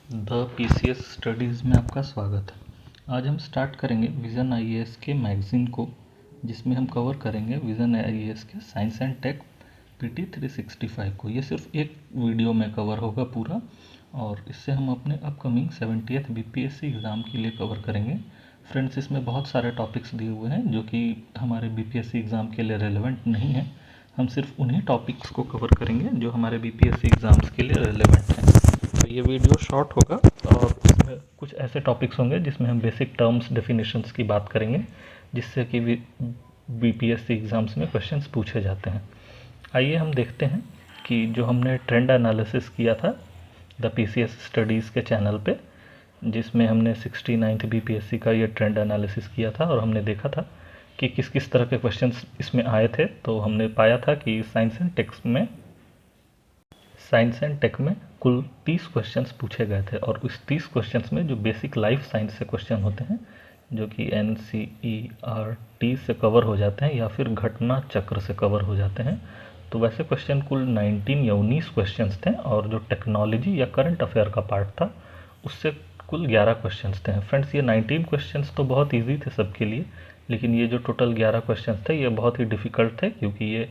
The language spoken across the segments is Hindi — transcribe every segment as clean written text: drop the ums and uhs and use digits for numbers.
द पीसीएस स्टडीज़ में आपका स्वागत है। आज हम स्टार्ट करेंगे विज़न आईएएस के मैगज़ीन को, जिसमें हम कवर करेंगे विज़न आईएएस के साइंस एंड टेक पीटी 365 को। ये सिर्फ एक वीडियो में कवर होगा पूरा, और इससे हम अपने अपकमिंग 70th बीपीएससी एग्ज़ाम के लिए कवर करेंगे। फ्रेंड्स, इसमें बहुत सारे टॉपिक्स दिए हुए हैं जो कि हमारे बीपीएससी एग्ज़ाम के लिए रेलेवेंट नहीं है। हम सिर्फ उन्हीं टॉपिक्स को कवर करेंगे जो हमारे बीपीएससी एग्ज़ाम्स के लिए रेलेवेंट हैं। तो ये वीडियो शॉर्ट होगा और इसमें कुछ ऐसे टॉपिक्स होंगे जिसमें हम बेसिक टर्म्स डेफिनेशंस की बात करेंगे, जिससे कि बीपीएससी एग्ज़ाम्स में क्वेश्चंस पूछे जाते हैं। आइए हम देखते हैं कि जो हमने ट्रेंड एनालिसिस किया था द पीसीएस स्टडीज़ के चैनल पे, जिसमें हमने 69th बीपीएससी का ये ट्रेंड एनालिसिस किया था और हमने देखा था कि किस किस तरह के क्वेश्चंस इसमें आए थे। तो हमने पाया था कि साइंस एंड टेक में कुल 30 क्वेश्चंस पूछे गए थे, और उस 30 क्वेश्चंस में जो बेसिक लाइफ साइंस से क्वेश्चन होते हैं, जो कि एनसीईआरटी से कवर हो जाते हैं या फिर घटना चक्र से कवर हो जाते हैं, तो वैसे क्वेश्चन कुल 19 या 19 क्वेश्चंस थे। और जो टेक्नोलॉजी या करंट अफेयर का पार्ट था, उससे कुल 11 क्वेश्चंस थे। फ्रेंड्स, ये 19 क्वेश्चंस तो बहुत ईजी थे सबके लिए, लेकिन ये जो टोटल 11 क्वेश्चंस थे ये बहुत ही डिफ़िकल्ट थे, क्योंकि ये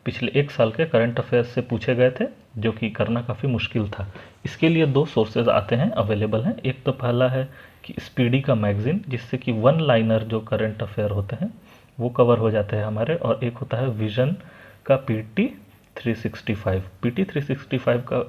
पिछले एक साल के करंट अफेयर्स से पूछे गए थे, जो कि करना काफ़ी मुश्किल था। इसके लिए दो सोर्सेज आते हैं, अवेलेबल हैं। एक तो पहला है कि स्पीडी का मैगज़ीन, जिससे कि वन लाइनर जो करंट अफेयर होते हैं वो कवर हो जाते हैं हमारे, और एक होता है विजन का पीटी 365। पीटी 365 का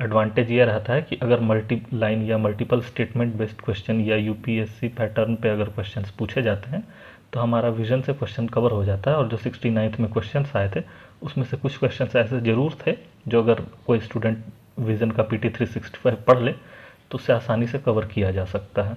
एडवांटेज ये रहता है कि अगर मल्टी लाइन या मल्टीपल स्टेटमेंट बेस्ड क्वेश्चन या यूपीएससी पैटर्न पे अगर क्वेश्चंस पूछे जाते हैं तो हमारा विजन से क्वेश्चन कवर हो जाता है। और जो 69th में क्वेश्चंस आए थे उसमें से कुछ क्वेश्चंस ऐसे ज़रूर थे जो अगर कोई स्टूडेंट विजन का पीटी 365 पढ़ ले तो उससे आसानी से कवर किया जा सकता है।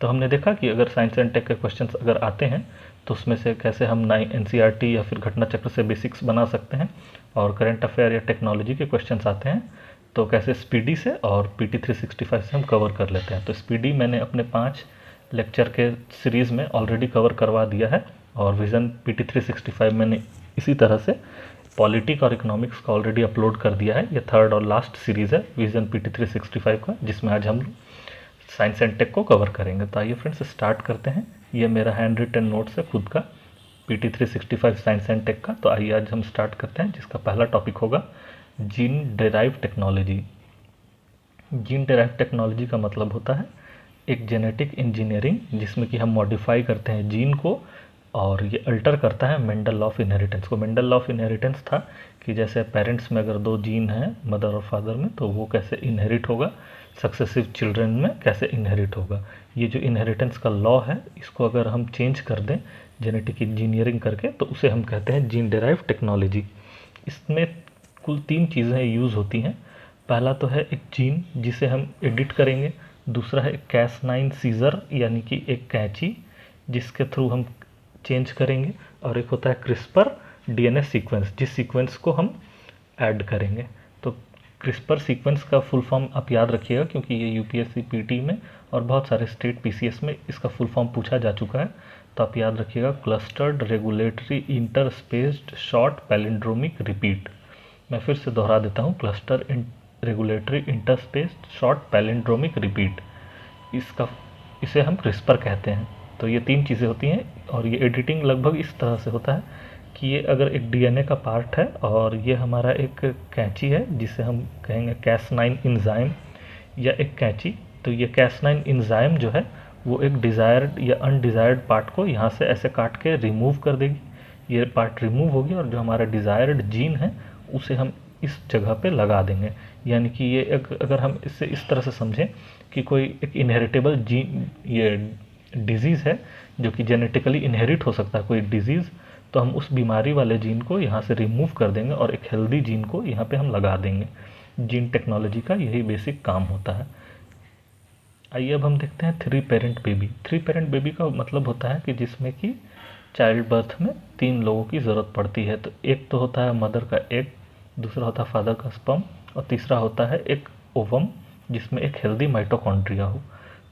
तो हमने देखा कि अगर साइंस एंड टेक के क्वेश्चंस अगर आते हैं तो उसमें से कैसे हम एनसीईआरटी या फिर घटना चक्र से बेसिक्स बना सकते हैं, और करंट अफेयर या टेक्नोलॉजी के क्वेश्चंस आते हैं तो कैसे स्पीडी से और पीटी 365 से हम कवर कर लेते हैं। तो स्पीडी मैंने अपने 5 लेक्चर के सीरीज़ में ऑलरेडी कवर करवा दिया है, और विज़न पीटी 365 मैंने इसी तरह से पॉलिटिक और इकोनॉमिक्स का ऑलरेडी अपलोड कर दिया है। ये थर्ड और लास्ट सीरीज़ है विज़न पीटी 365 का, जिसमें आज हम साइंस एंड टेक को कवर करेंगे। तो आइए फ्रेंड्स स्टार्ट करते हैं। ये मेरा हैंड रिटन नोट्स है खुद का, पीटी 365 साइंस एंड टेक का। तो आइए आज हम स्टार्ट करते हैं, जिसका पहला टॉपिक होगा gene derive technology. Gene derive technology का मतलब होता है एक जेनेटिक इंजीनियरिंग, जिसमें कि हम मॉडिफाई करते हैं जीन को, और ये अल्टर करता है मेंडल लॉ ऑफ इनहेरिटेंस को। मेंडल लॉ ऑफ इनहेरिटेंस था कि जैसे पेरेंट्स में अगर 2 जीन हैं, मदर और फादर में, तो वो कैसे इनहेरिट होगा, सक्सेसिव चिल्ड्रन में कैसे इनहेरिट होगा। ये जो इनहेरिटेंस का लॉ है, इसको अगर हम चेंज कर दें जेनेटिक इंजीनियरिंग करके, तो उसे हम कहते हैं जीन डेराइव टेक्नोलॉजी। इसमें कुल 3 चीज़ें यूज़ होती हैं। पहला तो है एक जीन जिसे हम एडिट करेंगे, दूसरा है Cas9 सीज़र यानी कि एक कैंची जिसके थ्रू हम चेंज करेंगे, और एक होता है क्रिस्पर डीएनए सीक्वेंस, जिस सीक्वेंस को हम ऐड करेंगे। तो क्रिस्पर सीक्वेंस का फुल फॉर्म आप याद रखिएगा, क्योंकि ये यूपीएससी पीटी में और बहुत सारे स्टेट पीसीएस में इसका फुल फॉर्म पूछा जा चुका है। तो आप याद रखिएगा, clustered regulatory interspaced short palindromic repeat. मैं फिर से दोहरा देता हूँ, cluster regulatory interspaced short palindromic repeat, इसे हम क्रिस्पर कहते हैं। तो ये 3 चीज़ें होती हैं, और ये एडिटिंग लगभग इस तरह से होता है कि ये अगर एक डीएनए का पार्ट है और ये हमारा एक कैंची है जिसे हम कहेंगे Cas9 इंजाइम या एक कैंची, तो ये Cas9 इंजाइम जो है वो एक डिज़ायर्ड या अनडिज़ायर्ड पार्ट को यहाँ से ऐसे काट के रिमूव कर देगी। ये पार्ट रिमूव होगी और जो हमारा डिज़ायर्ड जीन है उसे हम इस जगह पे लगा देंगे। यानी कि ये अगर हम इससे इस तरह से समझें कि कोई एक इनहेरिटेबल जीन, ये डिजीज़ है जो कि जेनेटिकली इनहेरिट हो सकता है कोई डिजीज़, तो हम उस बीमारी वाले जीन को यहाँ से रिमूव कर देंगे और एक हेल्दी जीन को यहाँ पे हम लगा देंगे। जीन टेक्नोलॉजी का यही बेसिक काम होता है। आइए अब हम देखते हैं 3 पेरेंट बेबी। 3 पेरेंट बेबी का मतलब होता है कि जिसमें कि चाइल्ड बर्थ में 3 लोगों की ज़रूरत पड़ती है। तो एक तो होता है मदर का एग, दूसरा होता है फादर का स्पर्म, और तीसरा होता है एक ओवम जिसमें एक हेल्दी माइटोकॉन्ड्रिया हो।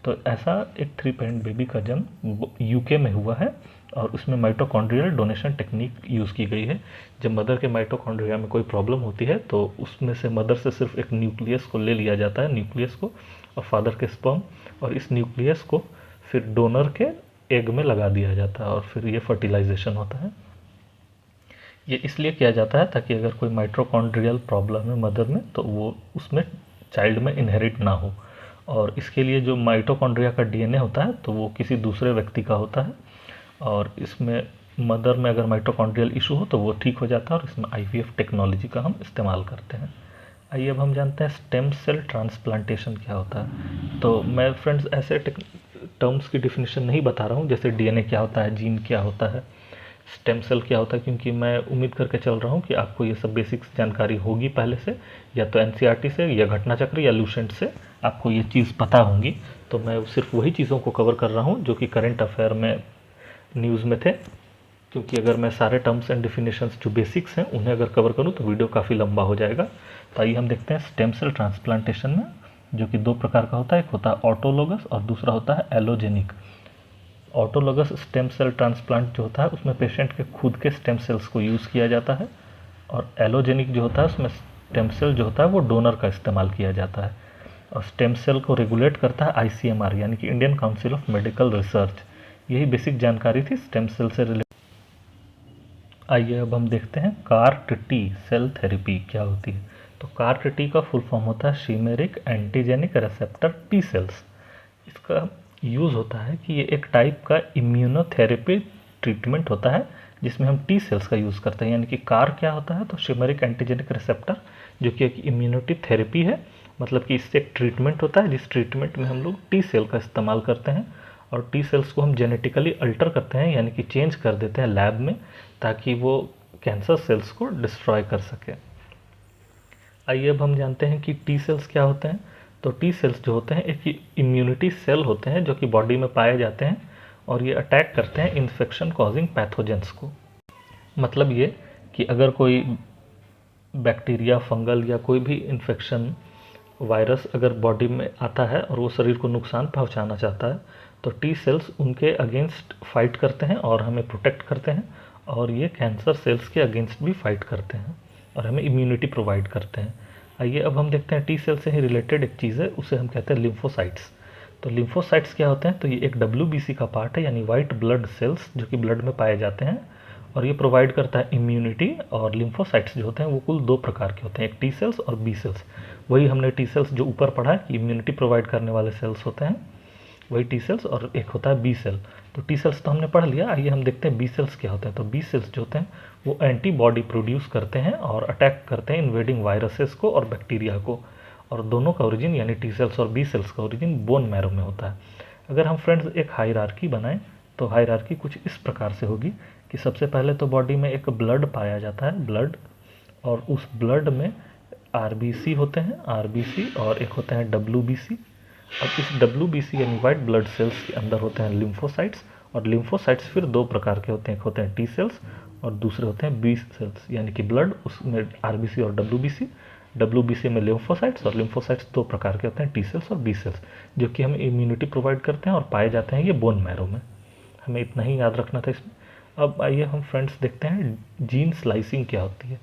तो ऐसा एक 3 पेरेंट बेबी का जन्म यूके में हुआ है, और उसमें माइटोकॉन्ड्रियल डोनेशन टेक्निक यूज़ की गई है। जब मदर के माइटोकॉन्ड्रिया में कोई प्रॉब्लम होती है तो उसमें से मदर से सिर्फ एक न्यूक्लियस को ले लिया जाता है, न्यूक्लियस को और फादर के स्पर्म, और इस न्यूक्लियस को फिर डोनर के एग में लगा दिया जाता है और फिर ये फर्टिलाइजेशन होता है। ये इसलिए किया जाता है ताकि अगर कोई माइटोकॉन्ड्रियल प्रॉब्लम है मदर में तो वो उसमें चाइल्ड में इनहेरिट ना हो। और इसके लिए जो माइटोकॉन्ड्रिया का डीएनए होता है तो वो किसी दूसरे व्यक्ति का होता है, और इसमें मदर में अगर माइटोकॉन्ड्रियल इशू हो तो वो ठीक हो जाता है, और इसमें आईवीएफ टेक्नोलॉजी का हम इस्तेमाल करते हैं। आइए अब हम जानते हैं स्टेम सेल ट्रांसप्लांटेशन क्या होता है। तो मैं फ्रेंड्स ऐसे टर्म्स की डिफिनेशन नहीं बता रहा हूँ जैसे डीएनए क्या होता है, जीन क्या होता है, स्टेम सेल क्या होता है, क्योंकि मैं उम्मीद करके चल रहा हूँ कि आपको ये सब बेसिक्स जानकारी होगी पहले से, या तो एनसीईआरटी से या घटनाचक्र या लूसेंट से आपको ये चीज़ पता होंगी। तो मैं सिर्फ वही चीज़ों को कवर कर रहा हूँ जो कि करंट अफेयर में न्यूज़ में थे, क्योंकि अगर मैं सारे टर्म्स एंड डिफिनेशंस जो बेसिक्स हैं उन्हें अगर कवर करूँ तो वीडियो काफ़ी लंबा हो जाएगा। तो आइए हम देखते हैं स्टेम सेल ट्रांसप्लांटेशन में, जो कि दो प्रकार का होता है, एक होता है ऑटोलोगस और दूसरा होता है allogenic. Autologous stem cell transplant जो होता है उसमें पेशेंट के खुद के स्टेम सेल्स को यूज़ किया जाता है, और एलोजेनिक जो होता है उसमें स्टेम सेल जो होता है वो डोनर का इस्तेमाल किया जाता है। और स्टेम सेल को रेगुलेट करता है आईसीएमआर यानी कि Indian council of medical research. यही बेसिक जानकारी थी स्टेम सेल से रिलेटेड। आइए अब हम देखते हैं CAR-T सेल थेरेपी क्या होती है। तो CAR-T का फुल फॉर्म होता है शीमेरिक एंटीजेनिक रिसेप्टर टी सेल्स। इसका यूज़ होता है कि ये एक टाइप का इम्यूनोथेरेपी ट्रीटमेंट होता है जिसमें हम टी सेल्स का यूज़ करते हैं। यानी कि कार क्या होता है, तो शीमेरिक एंटीजेनिक रिसेप्टर, जो कि एक इम्यूनिटी थेरेपी है, मतलब कि इससे एक ट्रीटमेंट होता है जिस ट्रीटमेंट में हम लोग टी सेल का इस्तेमाल करते हैं, और टी सेल्स को हम जेनेटिकली अल्टर करते हैं यानी कि चेंज कर देते हैं लैब में, ताकि वो कैंसर सेल्स को डिस्ट्रॉय कर सके। आइए अब हम जानते हैं कि टी सेल्स क्या होते हैं। तो टी सेल्स जो होते हैं एक इम्यूनिटी सेल होते हैं जो कि बॉडी में पाए जाते हैं, और ये अटैक करते हैं इन्फेक्शन कॉजिंग पैथोजेंस को। मतलब ये कि अगर कोई बैक्टीरिया, फंगल या कोई भी इन्फेक्शन वायरस अगर बॉडी में आता है और वो शरीर को नुकसान पहुंचाना चाहता है, तो टी सेल्स उनके अगेंस्ट फाइट करते हैं और हमें प्रोटेक्ट करते हैं, और ये कैंसर सेल्स के अगेंस्ट भी फाइट करते हैं और हमें इम्यूनिटी प्रोवाइड करते हैं। आइए अब हम देखते हैं टी सेल से ही रिलेटेड एक चीज़ है, उसे हम कहते हैं लिम्फोसाइट्स। तो लिम्फोसाइट्स क्या होते हैं, तो ये एक WBC का पार्ट है, यानी वाइट ब्लड सेल्स जो कि ब्लड में पाए जाते हैं, और ये प्रोवाइड करता है इम्यूनिटी। और लिम्फोसाइट्स जो होते हैं वो कुल दो प्रकार के होते हैं, एक टी सेल्स और बी सेल्स। वही हमने टी सेल्स जो ऊपर पढ़ा है कि इम्यूनिटी प्रोवाइड करने वाले सेल्स होते हैं, वही टी सेल्स, और एक होता है बी सेल। तो टी सेल्स तो हमने पढ़ लिया, आइए हम देखते हैं बी सेल्स क्या होते हैं। तो बी सेल्स जो होते हैं वो एंटीबॉडी प्रोड्यूस करते हैं और अटैक करते हैं इन्वेडिंग वायरसेस को और बैक्टीरिया को, और दोनों का ओरिजिन यानी टी सेल्स और बी सेल्स का ओरिजिन बोन मैरो में होता है। अगर हम फ्रेंड्स एक हायरार्की बनाएं तो हायरार्की कुछ इस प्रकार से होगी कि सबसे पहले तो बॉडी में एक ब्लड पाया जाता है, ब्लड, और उस ब्लड में आरबीसी होते हैं, आरबीसी, और एक होते हैं डब्ल्यूबीसी। अब इस डब्ल्यूबीसी यानी वाइट ब्लड सेल्स के अंदर होते हैं लिम्फोसाइट्स, और लिम्फोसाइट्स फिर दो प्रकार के होते हैं, एक होते हैं टी सेल्स और दूसरे होते हैं बी सेल्स, यानी कि ब्लड, उसमें आरबीसी और डब्ल्यूबीसी, डब्ल्यूबीसी में लिम्फोसाइट्स, और लिम्फोसाइट्स दो प्रकार के होते हैं, टी सेल्स और बी सेल्स, जो कि हमें इम्यूनिटी प्रोवाइड करते हैं और पाए जाते हैं ये बोन मैरो में। हमें इतना ही याद रखना था इसमें। अब आइए हम फ्रेंड्स देखते हैं जीन स्लाइसिंग क्या होती है।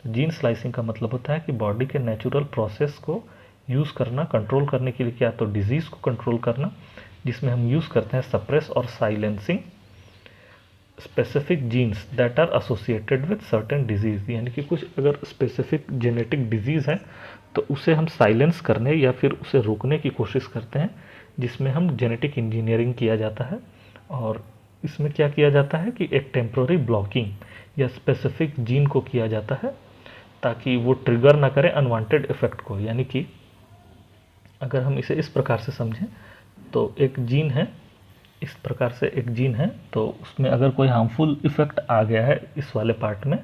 तो जीन स्लाइसिंग का मतलब होता है कि बॉडी के नेचुरल प्रोसेस को यूज़ करना, कंट्रोल करने के लिए, क्या तो डिजीज़ को कंट्रोल करना, जिसमें हम यूज़ करते हैं सप्रेस और silencing specific genes that are associated with certain disease. यानी कि कुछ अगर स्पेसिफिक जेनेटिक डिजीज़ है तो उसे हम साइलेंस करने या फिर उसे रोकने की कोशिश करते हैं, जिसमें हम जेनेटिक इंजीनियरिंग किया जाता है। और इसमें क्या किया जाता है कि एक टेम्प्रोरी ब्लॉकिंग या स्पेसिफिक जीन को किया जाता है ताकि वो ट्रिगर ना करे अनवांटेड इफेक्ट को। यानी कि अगर हम इसे इस प्रकार से समझें तो एक जीन है, इस प्रकार से एक जीन है, तो उसमें अगर कोई हार्मफुल इफेक्ट आ गया है इस वाले पार्ट में,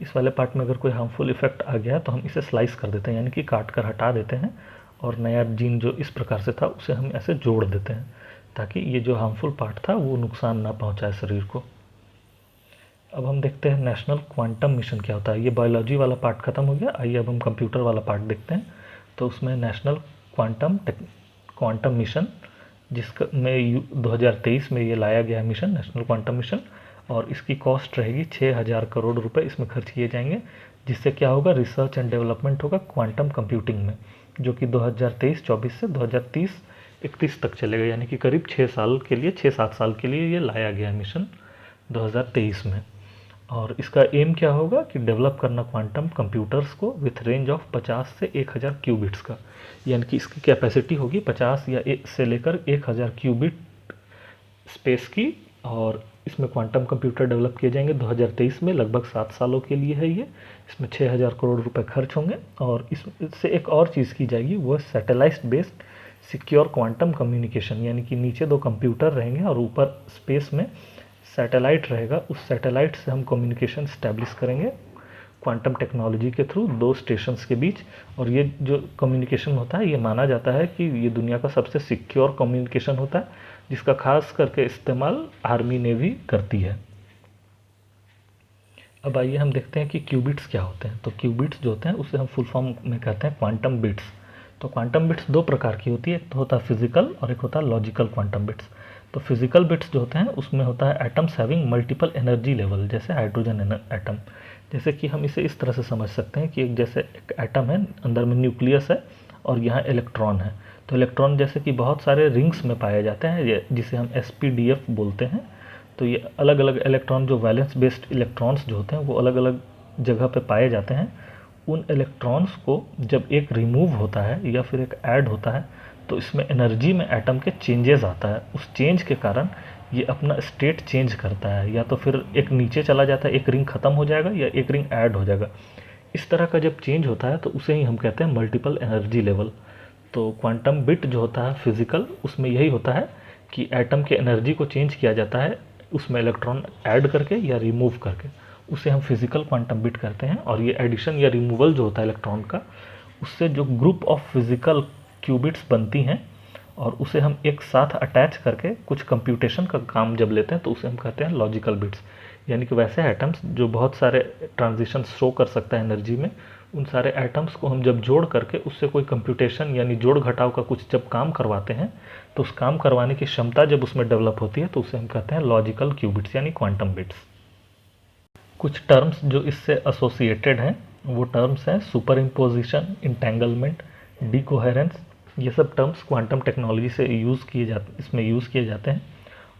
इस वाले पार्ट में अगर कोई हार्मफुल इफेक्ट आ गया है तो हम इसे स्लाइस कर देते हैं, यानी कि काट कर हटा देते हैं, और नया जीन जो इस प्रकार से था उसे हम ऐसे जोड़ देते हैं ताकि ये जो हार्मफुल पार्ट था वो नुकसान ना पहुंचाए शरीर को। अब हम देखते हैं नेशनल क्वांटम मिशन क्या होता है। ये बायोलॉजी वाला पार्ट खत्म हो गया, आइए अब हम कंप्यूटर वाला पार्ट देखते हैं। तो उसमें नेशनल क्वांटम मिशन जिसका में 2023 में ये लाया गया मिशन, नेशनल क्वांटम मिशन, और इसकी कॉस्ट रहेगी 6,000 करोड़ रुपए इसमें खर्च किए जाएंगे, जिससे क्या होगा, रिसर्च एंड डेवलपमेंट होगा क्वांटम कंप्यूटिंग में, जो कि 2023-24 से 2030-31 तक चलेगा, यानी कि करीब 6-7 साल के लिए ये लाया गया मिशन 2023 में। और इसका एम क्या होगा कि डेवलप करना क्वांटम कंप्यूटर्स को विथ रेंज ऑफ 50 से 1000 क्यूबिट्स का, यानी कि इसकी कैपेसिटी होगी 50 या से लेकर 1000 क्यूबिट स्पेस की, और इसमें क्वांटम कंप्यूटर डेवलप किए जाएंगे 2023 में, लगभग 7 सालों के लिए है ये। इसमें 6,000 करोड़ रुपए खर्च होंगे, और इससे एक और चीज़ की जाएगी, वो satellite based secure quantum communication, यानी कि नीचे 2 कंप्यूटर रहेंगे और ऊपर स्पेस में सैटेलाइट रहेगा, उस सैटेलाइट से हम कम्युनिकेशन स्टैब्लिश करेंगे क्वांटम टेक्नोलॉजी के थ्रू 2 स्टेशंस के बीच। और ये जो कम्युनिकेशन होता है, ये माना जाता है कि ये दुनिया का सबसे सिक्योर कम्युनिकेशन होता है, जिसका खास करके इस्तेमाल आर्मी नेवी करती है। अब आइए हम देखते हैं कि क्यूबिट्स क्या होते हैं। तो क्यूबिट्स जो होते हैं उसे हम फुल फॉर्म में कहते हैं क्वांटम बिट्स। तो क्वांटम बिट्स 2 प्रकार की होती है, एक तो होता है फिजिकल और एक होता है लॉजिकल क्वांटम बिट्स। तो फिजिकल बिट्स जो होते हैं उसमें होता है atoms having multiple energy level, जैसे हाइड्रोजन एटम। जैसे कि हम इसे इस तरह से समझ सकते हैं कि एक एटम है, अंदर में न्यूक्लियस है और यहाँ इलेक्ट्रॉन है। तो इलेक्ट्रॉन जैसे कि बहुत सारे रिंग्स में पाए जाते हैं, जिसे हम SPDF बोलते हैं। तो ये अलग अलग इलेक्ट्रॉन, जो वैलेंस बेस्ड इलेक्ट्रॉन्स जो होते हैं, वो अलग अलग जगह पे पाए जाते हैं। उन इलेक्ट्रॉन्स को जब एक रिमूव होता है या फिर एक ऐड होता है, तो इसमें एनर्जी में एटम के चेंजेस आता है। उस चेंज के कारण ये अपना स्टेट चेंज करता है, या तो फिर एक नीचे चला जाता है, एक रिंग ख़त्म हो जाएगा या एक रिंग ऐड हो जाएगा। इस तरह का जब चेंज होता है तो उसे ही हम कहते हैं मल्टीपल एनर्जी लेवल। तो क्वांटम बिट जो होता है फिजिकल, उसमें यही होता है कि एटम के एनर्जी को चेंज किया जाता है, उसमें इलेक्ट्रॉन ऐड करके या रिमूव करके, उसे हम फिजिकल क्वांटम बिट करते हैं। और ये एडिशन या रिमूवल जो होता है इलेक्ट्रॉन का, उससे जो ग्रुप ऑफ फिजिकल क्यूबिट्स बनती हैं, और उसे हम एक साथ अटैच करके कुछ कंप्यूटेशन का काम जब लेते हैं, तो उसे हम कहते हैं लॉजिकल बिट्स। यानी कि वैसे एटम्स जो बहुत सारे ट्रांजिशन शो कर सकता है एनर्जी में, उन सारे एटम्स को हम जब जोड़ करके उससे कोई कंप्यूटेशन यानी जोड़ घटाव का कुछ जब काम करवाते हैं, तो उस काम करवाने की क्षमता जब उसमें डेवलप होती है, तो उसे हम कहते हैं लॉजिकल क्यूबिट्स यानी क्वांटम बिट्स। कुछ टर्म्स जो इससे एसोसिएटेड हैं, वो टर्म्स हैं सुपर इम्पोजिशन, इंटेंगलमेंट, डीकोहेरेंस। ये सब टर्म्स क्वांटम टेक्नोलॉजी से इसमें यूज़ किए जाते हैं।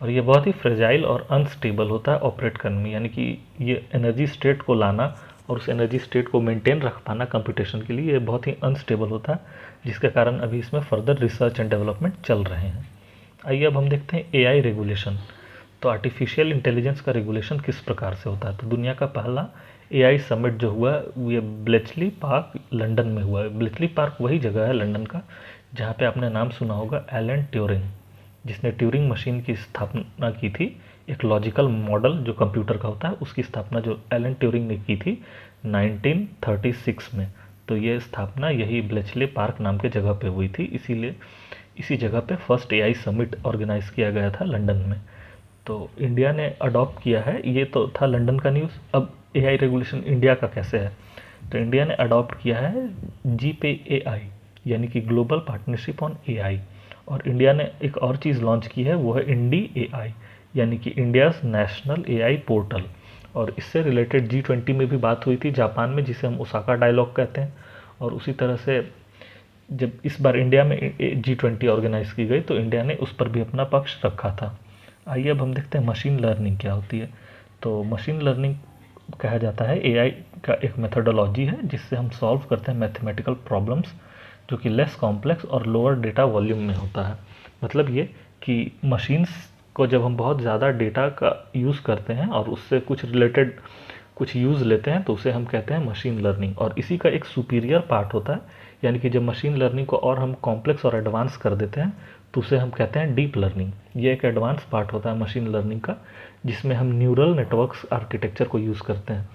और ये बहुत ही फ्रेजाइल और अनस्टेबल होता है ऑपरेट करने में, यानी कि ये एनर्जी स्टेट को लाना और उस एनर्जी स्टेट को मेंटेन रख पाना कंप्यूटेशन के लिए, ये बहुत ही अनस्टेबल होता है, जिसके कारण अभी इसमें फर्दर रिसर्च एंड डेवलपमेंट चल रहे हैं। आइए अब हम देखते हैं AI रेगुलेशन। तो आर्टिफिशियल इंटेलिजेंस का रेगुलेशन किस प्रकार से होता है। तो दुनिया का पहला AI समिट जो हुआ, ये ब्लेचली पार्क लंदन में हुआ है। ब्लेचली पार्क वही जगह है लंदन का जहाँ पे आपने नाम सुना होगा एलन ट्यूरिंग, जिसने ट्यूरिंग मशीन की स्थापना की थी। एक लॉजिकल मॉडल जो कंप्यूटर का होता है, उसकी स्थापना जो एलन ट्यूरिंग ने की थी 1936 में। तो ये स्थापना यही ब्लेचली पार्क नाम के जगह पे हुई थी, इसीलिए इसी जगह पे फर्स्ट AI समिट ऑर्गेनाइज किया गया था लंदन में। तो इंडिया ने अडॉप्ट किया है, ये तो था लंदन का न्यूज़। अब AI रेगुलेशन इंडिया का कैसे है। तो इंडिया ने अडॉप्ट किया है GPAI, यानी कि ग्लोबल पार्टनरशिप ऑन AI। और इंडिया ने एक और चीज़ लॉन्च की है, वो है इंडी AI, यानी कि इंडियाज़ नेशनल AI पोर्टल। और इससे रिलेटेड G20 में भी बात हुई थी जापान में, जिसे हम ओसाका डायलॉग कहते हैं। और उसी तरह से जब इस बार इंडिया में G20 ऑर्गेनाइज की गई, तो इंडिया ने उस पर भी अपना पक्ष रखा था। आइए अब हम देखते हैं मशीन लर्निंग क्या होती है। तो मशीन लर्निंग कहा जाता है AI का एक मेथोडोलॉजी है, जिससे हम सॉल्व करते हैं मैथमेटिकल प्रॉब्लम्स, जो कि लेस कॉम्प्लेक्स और लोअर डेटा वॉल्यूम में होता है। मतलब ये कि मशीन्स को जब हम बहुत ज़्यादा डेटा का यूज़ करते हैं और उससे कुछ रिलेटेड कुछ यूज़ लेते हैं, तो उसे हम कहते हैं मशीन लर्निंग। और इसी का एक सुपीरियर पार्ट होता है, यानी कि जब मशीन लर्निंग को और हम कॉम्प्लेक्स और एडवांस कर देते हैं, तो उसे हम कहते हैं डीप लर्निंग। ये एक एडवांस पार्ट होता है मशीन लर्निंग का, जिसमें हम न्यूरल नेटवर्क्स आर्किटेक्चर को यूज़ करते हैं।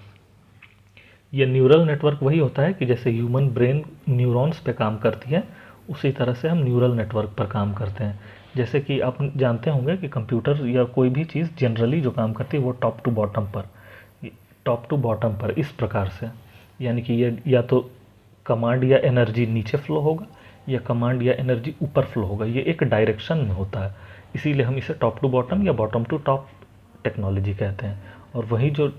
ये न्यूरल नेटवर्क वही होता है कि जैसे ह्यूमन ब्रेन न्यूरॉन्स पे काम करती है, उसी तरह से हम न्यूरल नेटवर्क पर काम करते हैं। जैसे कि आप जानते होंगे कि कंप्यूटर या कोई भी चीज़ जनरली जो काम करती है वो टॉप टू बॉटम पर इस प्रकार से, यानी कि ये या तो कमांड या एनर्जी नीचे फ्लो होगा, या कमांड या एनर्जी ऊपर फ्लो होगा, ये एक डायरेक्शन में होता है, इसीलिए हम इसे टॉप टू बॉटम या बॉटम टू टॉप टेक्नोलॉजी कहते हैं। और वही जो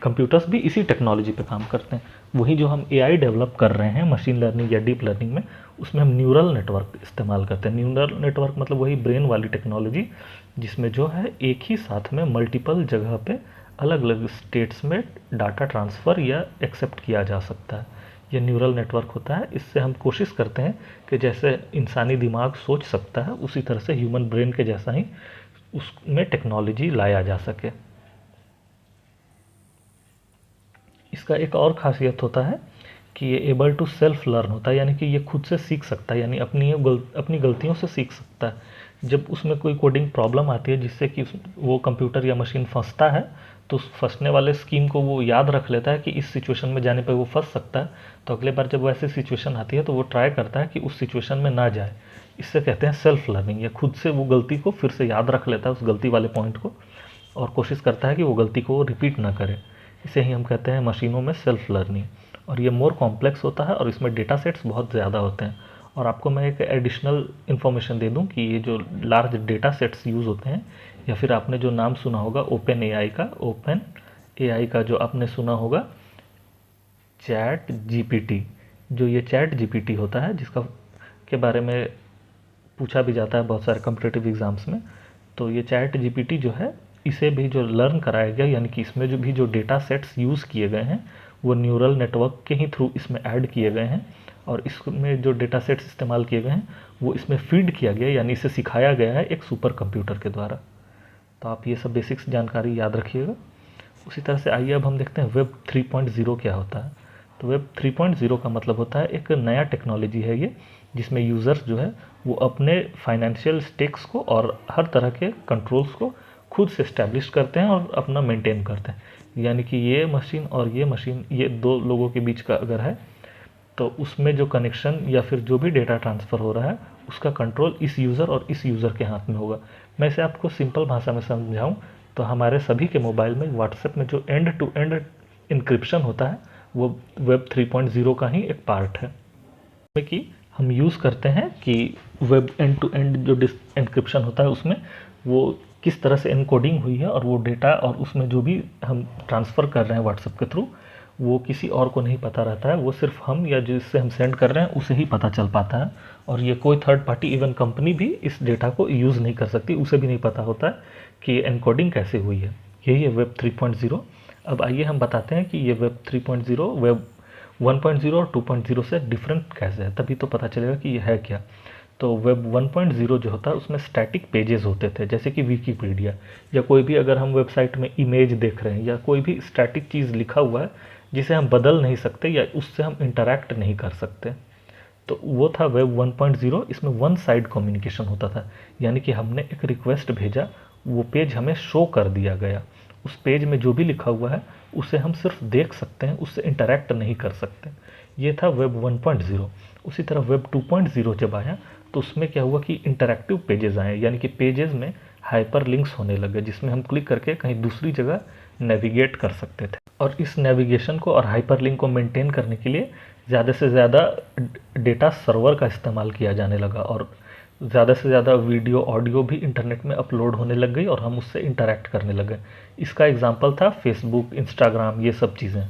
कंप्यूटर्स भी इसी टेक्नोलॉजी पे काम करते हैं। वही जो हम एआई डेवलप कर रहे हैं मशीन लर्निंग या डीप लर्निंग में, उसमें हम न्यूरल नेटवर्क इस्तेमाल करते हैं। न्यूरल नेटवर्क मतलब वही ब्रेन वाली टेक्नोलॉजी जिसमें जो है एक ही साथ में मल्टीपल जगह पे अलग अलग स्टेट्स में डाटा ट्रांसफ़र या एक्सेप्ट किया जा सकता है, ये न्यूरल नेटवर्क होता है। इससे हम कोशिश करते हैं कि जैसे इंसानी दिमाग सोच सकता है उसी तरह से ह्यूमन ब्रेन के जैसा ही उसमें टेक्नोलॉजी लाया जा सके। इसका एक और ख़ासियत होता है कि ये एबल टू सेल्फ लर्न होता है, यानी कि ये खुद से सीख सकता है, यानी अपनी गलतियों से सीख सकता है। जब उसमें कोई कोडिंग प्रॉब्लम आती है जिससे कि वो कंप्यूटर या मशीन फंसता है, तो उस फंसने वाले स्कीम को वो याद रख लेता है कि इस सिचुएशन में जाने पर वो फंस सकता है, तो अगले बार जब वैसी सिचुएशन आती है तो वो ट्राई करता है कि उस सिचुएशन में ना जाए। इससे कहते हैं सेल्फ लर्निंग, या खुद से वो गलती को फिर से याद रख लेता है, उस गलती वाले पॉइंट को, और कोशिश करता है कि वो गलती को रिपीट ना करे। इसे ही हम कहते हैं मशीनों में सेल्फ लर्निंग। और ये मोर कॉम्प्लेक्स होता है और इसमें डेटा सेट्स बहुत ज़्यादा होते हैं। और आपको मैं एक एडिशनल इन्फॉर्मेशन दे दूं कि ये जो लार्ज डेटा सेट्स यूज़ होते हैं, या फिर आपने जो नाम सुना होगा ओपन एआई का जो आपने सुना होगा चैट जीपीटी, जो ये चैट जीपीटी होता है जिसका के बारे में पूछा भी जाता है बहुत सारे कॉम्पिटिटिव एग्ज़ाम्स में, तो ये चैट जीपीटी जो है इसे भी जो लर्न कराया गया, यानी कि इसमें जो डेटा सेट्स यूज़ किए गए हैं वो न्यूरल नेटवर्क के ही थ्रू इसमें ऐड किए गए हैं, और इसमें जो डेटा सेट्स इस्तेमाल किए गए हैं वो इसमें फीड किया गया, यानी इसे सिखाया गया है एक सुपर कंप्यूटर के द्वारा। तो आप ये सब बेसिक्स जानकारी याद रखिएगा। उसी तरह से आइए अब हम देखते हैं वेब 3.0 क्या होता है। तो वेब 3.0 का मतलब होता है एक नया टेक्नोलॉजी है ये, जिसमें यूज़र्स जो है वो अपने फाइनेंशियल स्टेक्स को और हर तरह के कंट्रोल्स को खुद से इस्टेब्लिश करते हैं और अपना मेंटेन करते हैं। यानी कि ये मशीन ये दो लोगों के बीच का अगर है, तो उसमें जो कनेक्शन या फिर जो भी डेटा ट्रांसफ़र हो रहा है उसका कंट्रोल इस यूज़र और इस यूज़र के हाथ में होगा। मैं इसे आपको सिंपल भाषा में समझाऊं तो हमारे सभी के मोबाइल में व्हाट्सएप में जो एंड टू एंड इंक्रिप्शन होता है वो वेब 3.0 का ही एक पार्ट है, कि हम यूज़ करते हैं कि वेब एंड टू एंड जो इंक्रिप्शन होता है उसमें वो किस तरह से एनकोडिंग हुई है, और वो डेटा और उसमें जो भी हम ट्रांसफ़र कर रहे हैं व्हाट्सएप के थ्रू वो किसी और को नहीं पता रहता है, वो सिर्फ हम या जिससे हम सेंड कर रहे हैं उसे ही पता चल पाता है। और ये कोई थर्ड पार्टी इवन कंपनी भी इस डेटा को यूज़ नहीं कर सकती, उसे भी नहीं पता होता है कि एनकोडिंग कैसे हुई है। यही है वेब 3.0। अब आइए हम बताते हैं कि ये वेब 3.0 वेब 1.0 और 2.0 से डिफरेंट कैसे है, तभी तो पता चलेगा कि ये है क्या। तो वेब 1.0 जो होता है उसमें स्टैटिक पेजेस होते थे, जैसे कि विकीपीडिया, या कोई भी अगर हम वेबसाइट में इमेज देख रहे हैं या कोई भी स्टैटिक चीज़ लिखा हुआ है जिसे हम बदल नहीं सकते या उससे हम इंटरैक्ट नहीं कर सकते, तो वो था वेब 1.0। इसमें वन साइड कम्युनिकेशन होता था, यानी कि हमने एक रिक्वेस्ट भेजा, वो पेज हमें शो कर दिया गया, उस पेज में जो भी लिखा हुआ है उसे हम सिर्फ देख सकते हैं, उससे इंटरैक्ट नहीं कर सकते। ये था वेब 1.0। उसी तरह वेब 2.0 जब आया तो उसमें क्या हुआ कि इंटरैक्टिव पेजेस आए, यानी कि पेजेस में हाइपर लिंक्स होने लगे जिसमें हम क्लिक करके कहीं दूसरी जगह नेविगेट कर सकते थे। और इस नेविगेशन को और हाइपर लिंक को मेंटेन करने के लिए ज़्यादा से ज़्यादा डेटा सर्वर का इस्तेमाल किया जाने लगा, और ज़्यादा से ज़्यादा वीडियो ऑडियो भी इंटरनेट में अपलोड होने लग गई और हम उससे इंटरैक्ट करने लगे। इसका एग्जांपल था फेसबुक, इंस्टाग्राम, ये सब चीज़ें।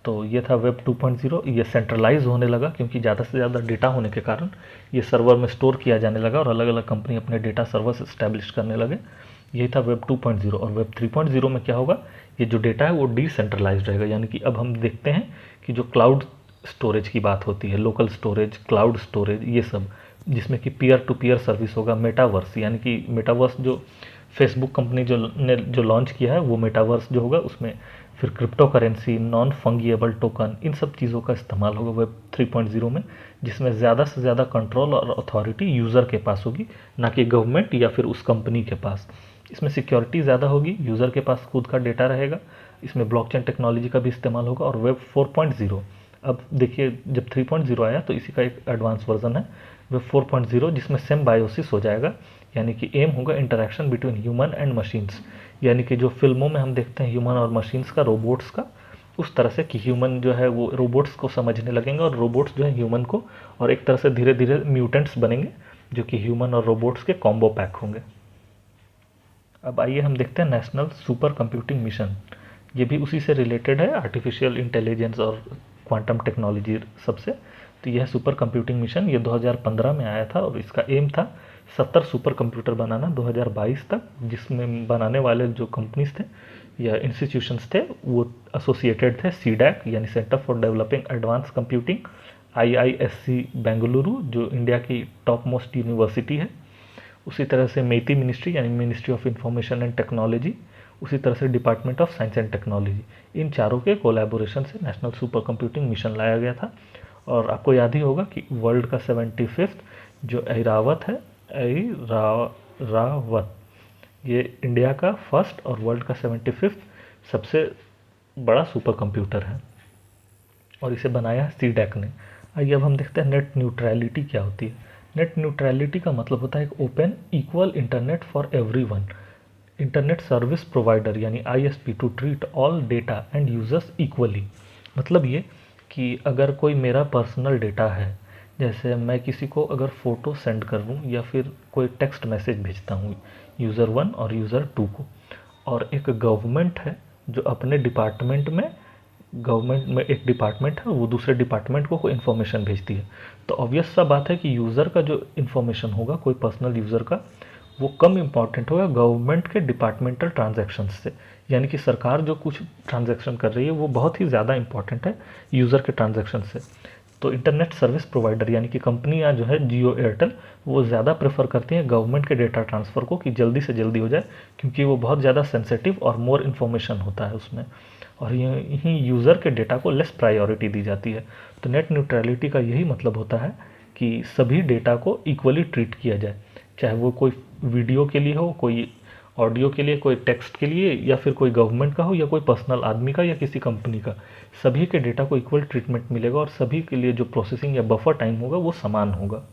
तो ये था वेब 2.0। ये सेंट्रलाइज होने लगा क्योंकि ज़्यादा से ज़्यादा डेटा होने के कारण ये सर्वर में स्टोर किया जाने लगा और अलग अलग कंपनी अपने डेटा सर्वर्स इस्टेब्लिश करने लगे। यही था वेब 2.0। और वेब 3.0 में क्या होगा, ये जो डेटा है वो डिसेंट्रलाइज्ड रहेगा, यानी कि अब हम देखते हैं कि जो क्लाउड स्टोरेज की बात होती है, लोकल स्टोरेज, क्लाउड स्टोरेज, ये सब, जिसमें कि पीयर टू पीयर सर्विस होगा। मेटावर्स, यानी कि मेटावर्स जो फेसबुक कंपनी जो लॉन्च किया है वो मेटावर्स जो होगा उसमें फिर क्रिप्टो करेंसी, नॉन फंगिएबल टोकन, इन सब चीज़ों का इस्तेमाल होगा वेब 3.0 में, जिसमें ज़्यादा से ज़्यादा कंट्रोल और अथॉरिटी यूज़र के पास होगी, ना कि गवर्नमेंट या फिर उस कंपनी के पास। इसमें सिक्योरिटी ज़्यादा होगी, यूज़र के पास खुद का डेटा रहेगा। इसमें ब्लॉकचेन टेक्नोलॉजी का भी इस्तेमाल होगा। और वेब 4.0, अब देखिए जब 3.0 आया तो इसी का एक एडवांस वर्जन है वेब 4.0, जिसमें सिम्बायोसिस हो जाएगा, यानी कि एम होगा interaction between human and machines, यानी कि जो फिल्मों में हम देखते हैं ह्यूमन और मशीन्स का, रोबोट्स का, उस तरह से कि ह्यूमन जो है वो रोबोट्स को समझने लगेंगे और रोबोट्स जो है ह्यूमन को, और एक तरह से धीरे धीरे म्यूटेंट्स बनेंगे जो कि ह्यूमन और रोबोट्स के कॉम्बो पैक होंगे। अब आइए हम देखते हैं नेशनल सुपर कंप्यूटिंग मिशन। ये भी उसी से रिलेटेड है, आर्टिफिशियल इंटेलिजेंस और क्वांटम टेक्नोलॉजी सबसे। तो यह सुपर कंप्यूटिंग मिशन ये 2015 में आया था और इसका एम था 70 सुपर कंप्यूटर बनाना 2022 तक, जिसमें बनाने वाले जो कंपनीज थे या इंस्टीट्यूशंस थे वो एसोसिएटेड थे सीडैक यानी centre for developing advance computing, IISc Bengaluru जो इंडिया की टॉप मोस्ट यूनिवर्सिटी है, उसी तरह से मेती मिनिस्ट्री यानी ministry of information and technology, उसी तरह से department of science and technology. इन चारों के कोलैबोरेशन से नेशनल सुपर कंप्यूटिंग मिशन लाया गया था। और आपको याद ही होगा कि वर्ल्ड का 75th जो ऐरावत है, ऐरावत, ये इंडिया का फर्स्ट और वर्ल्ड का 75th सबसे बड़ा सुपर कंप्यूटर है और इसे बनाया है सीडैक ने। आइए अब हम देखते हैं नेट न्यूट्रलिटी क्या होती है। नेट न्यूट्रलिटी का मतलब होता है एक open equal internet for everyone. Internet service provider यानी ISP to treat all data and users equally. मतलब ये कि अगर कोई मेरा पर्सनल डेटा है, जैसे मैं किसी को अगर फ़ोटो सेंड कर दूँ या फिर कोई टेक्स्ट मैसेज भेजता हूँ यूज़र 1 और यूज़र 2 को, और एक गवर्नमेंट है जो अपने डिपार्टमेंट में, गवर्नमेंट में एक डिपार्टमेंट है वो दूसरे डिपार्टमेंट को कोई इन्फॉर्मेशन भेजती है, तो ऑब्वियस सा बात है कि यूज़र का जो इन्फॉर्मेशन होगा कोई पर्सनल यूज़र का, वो कम इम्पॉर्टेंट होगा गवर्नमेंट के डिपार्टमेंटल ट्रांजैक्शंस से। यानी कि सरकार जो कुछ ट्रांजैक्शन कर रही है वो बहुत ही ज़्यादा इंपॉर्टेंट है यूज़र के ट्रांजैक्शन से। तो इंटरनेट सर्विस प्रोवाइडर यानी कि कंपनियां जो है जियो एयरटेल, वो ज़्यादा प्रेफर करती हैं गवर्नमेंट के डेटा ट्रांसफ़र को कि जल्दी से जल्दी हो जाए, क्योंकि वो बहुत ज़्यादा सेंसिटिव और मोर इन्फॉर्मेशन होता है उसमें, और यहीं यूज़र के डेटा को लेस प्रायोरिटी दी जाती है। तो नेट न्यूट्रलिटी का यही मतलब होता है कि सभी डेटा को इक्वली ट्रीट किया जाए, चाहे वो कोई वीडियो के लिए हो, कोई ऑडियो के लिए, कोई टेक्स्ट के लिए, या फिर कोई गवर्नमेंट का हो या कोई पर्सनल आदमी का या किसी कंपनी का, सभी के डेटा को इक्वल ट्रीटमेंट मिलेगा और सभी के लिए जो प्रोसेसिंग या बफर टाइम होगा वो समान होगा।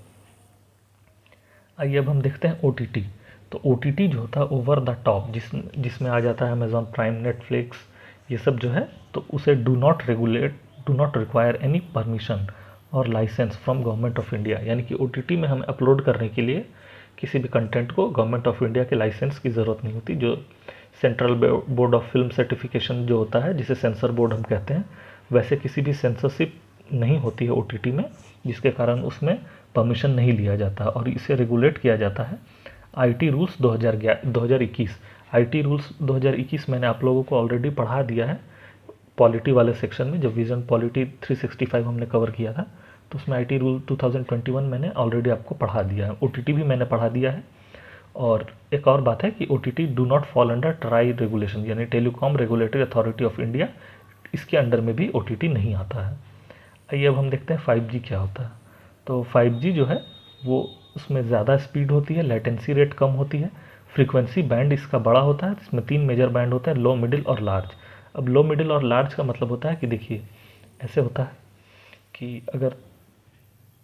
आइए अब हम देखते हैं OTT। तो OTT जो होता है ओवर द टॉप, जिसमें आ जाता है अमेजॉन प्राइम, नेटफ्लिक्स, ये सब जो है, तो उसे do not require any permission और license from government of India. यानी कि OTT में हमें अपलोड करने के लिए किसी भी कंटेंट को गवर्नमेंट ऑफ इंडिया के लाइसेंस की ज़रूरत नहीं होती। जो central board of film certification जो होता है, जिसे सेंसर बोर्ड हम कहते हैं, वैसे किसी भी सेंसरशिप नहीं होती है OTT में, जिसके कारण उसमें परमिशन नहीं लिया जाता और इसे रेगुलेट किया जाता है IT रूल्स 2021। IT रूल्स 2021 मैंने आप लोगों को ऑलरेडी पढ़ा दिया है पॉलिटी वाले सेक्शन में, जब विजन पॉलिटी 365 हमने कवर किया था, तो उसमें IT रूल 2021 मैंने ऑलरेडी आपको पढ़ा दिया है। OTT भी मैंने पढ़ा दिया है। और एक और बात है कि OTT do not fall under TRAI regulation यानी telecom regulatory authority of India, इसके अंडर में भी OTT नहीं आता है। आइए अब हम देखते हैं 5G क्या होता है। तो 5G जो है वो उसमें ज़्यादा स्पीड होती है, लेटेंसी रेट कम होती है, फ्रीक्वेंसी बैंड इसका बड़ा होता है। इसमें 3 मेजर बैंड होते हैं, लो, मिडिल और लार्ज। अब लो, मिडिल और लार्ज का मतलब होता है कि देखिए ऐसे होता है कि अगर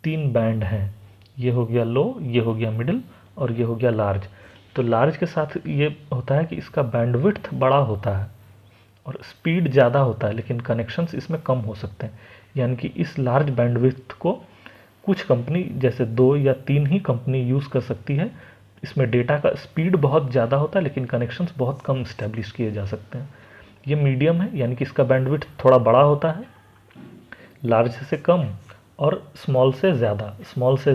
3 बैंड हैं, ये हो गया लो, ये हो गया मिडिल और ये हो गया लार्ज, तो लार्ज के साथ ये होता है कि इसका बैंडविड्थ बड़ा होता है और स्पीड ज़्यादा होता है, लेकिन कनेक्शंस इसमें कम हो सकते हैं। यानी कि इस लार्ज बैंडविड्थ को कुछ कंपनी, जैसे 2 या 3 ही कंपनी यूज़ कर सकती है। इसमें डेटा का स्पीड बहुत ज़्यादा होता है लेकिन कनेक्शंस बहुत कम इस्टेब्लिश किए जा सकते हैं। ये मीडियम है, यानी कि इसका बैंडविड्थ थोड़ा बड़ा होता है, लार्ज से कम और स्मॉल से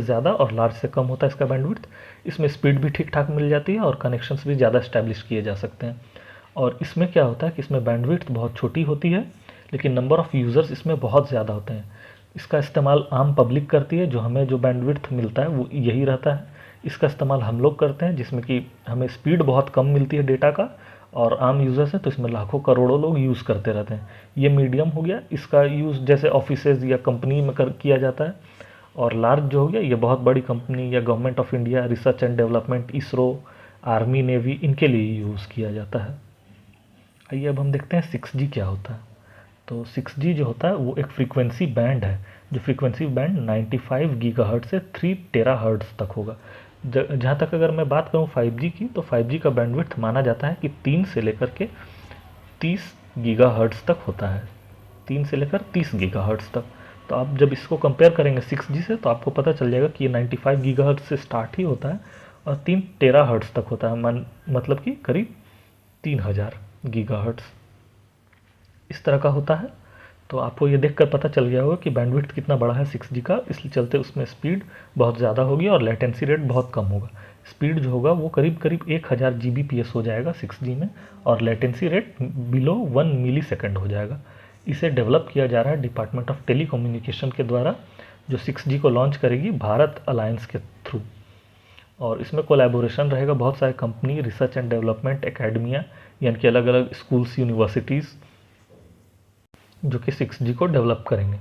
ज़्यादा और लार्ज से कम होता है इसका बैंडविड्थ। इसमें स्पीड भी ठीक ठाक मिल जाती है और कनेक्शंस भी ज़्यादा इस्टेब्लिश किए जा सकते हैं। और इसमें क्या होता है कि इसमें बैंडविड्थ बहुत छोटी होती है लेकिन नंबर ऑफ़ यूज़र्स इसमें बहुत ज़्यादा होते हैं। इसका इस्तेमाल आम पब्लिक करती है, जो हमें जो बैंडविड्थ मिलता है वो यही रहता है। इसका इस्तेमाल हम लोग करते हैं जिसमें कि हमें स्पीड बहुत कम मिलती है डेटा का, और आम यूज़र्स हैं तो इसमें लाखों करोड़ों लोग यूज़ करते रहते हैं। ये मीडियम हो गया, इसका यूज़ जैसे ऑफिसेज या कंपनी में किया जाता है। और लार्ज जो हो गया, ये बहुत बड़ी कंपनी या government of India, research and development, ISRO, army, navy, इनके लिए यूज़ किया जाता है। आइए अब हम देखते हैं 6G क्या होता है। तो 6G जो होता है वो एक फ्रीक्वेंसी बैंड है, जो फ्रीक्वेंसी बैंड 95 गीगाहर्ट्ज़ से 3 टेराहर्ट्ज़ तक होगा। जहाँ तक अगर मैं बात करूँ 5G की, तो 5G का बैंडविड्थ माना जाता है कि 3 से लेकर के 30 गीगाहर्ट्ज़ तक होता है। 3 से लेकर 30 गीगाहर्ट्ज़ तक। तो आप जब इसको कंपेयर करेंगे 6G से तो आपको पता चल जाएगा कि ये 95 गीगाहर्ट्ज़ से स्टार्ट ही होता है और 3 टेराहर्ट्ज़ तक होता है, मतलब कि करीब 3000 गीगाहर्ट्ज़ इस तरह का होता है। तो आपको ये देखकर पता चल गया होगा कि बैंडविड्थ कितना बड़ा है 6G का, इसलिए चलते उसमें स्पीड बहुत ज़्यादा होगी और लेटेंसी रेट बहुत कम होगा। स्पीड जो होगा वो करीब करीब 1000 Gbps हो जाएगा 6G में, और लेटेंसी रेट बिलो 1 मिली सेकेंड हो जाएगा। इसे डेवलप किया जा रहा है डिपार्टमेंट ऑफ टेलीकम्युनिकेशन के द्वारा, जो 6G को लॉन्च करेगी भारत अलायंस के थ्रू। और इसमें कोलैबोरेशन रहेगा बहुत सारे company, research and development, academia, यानी कि अलग अलग स्कूल्स, यूनिवर्सिटीज़ जो कि 6G को डेवलप करेंगे।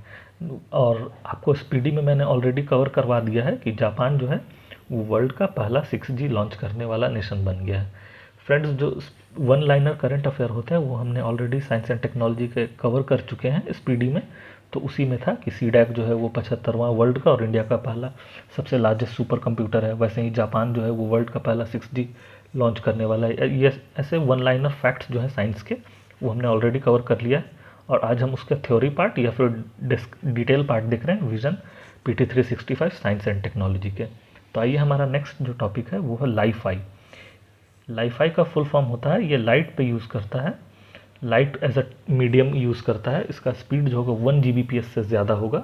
और आपको स्पीडी में मैंने ऑलरेडी कवर करवा दिया है कि जापान जो है वो वर्ल्ड का पहला 6G लॉन्च करने वाला नेशन बन गया है। फ्रेंड्स, जो वन लाइनर करंट अफेयर होते हैं वो हमने ऑलरेडी साइंस एंड टेक्नोलॉजी के कवर कर चुके हैं स्पीडी में। तो उसी में था कि सीडैक जो है वो 75वां वर्ल्ड का और इंडिया का पहला सबसे लार्जेस्ट सुपर कंप्यूटर है। वैसे ही जापान जो है वो वर्ल्ड का पहला 6G लॉन्च करने वाला है। ये ऐसे वन लाइनर फैक्ट्स जो है साइंस के, वो हमने ऑलरेडी कवर कर लिया है। और आज हम उसके थ्योरी पार्ट या फिर डिटेल पार्ट देख रहे हैं vision PT 365 science and technology के। तो आइए, हमारा नेक्स्ट जो टॉपिक है वो है लाईफाई। लाईफाई का फुल फॉर्म होता है, ये लाइट पे यूज़ करता है, light as a medium use करता है। इसका स्पीड जो होगा 1 Gbps से ज़्यादा होगा।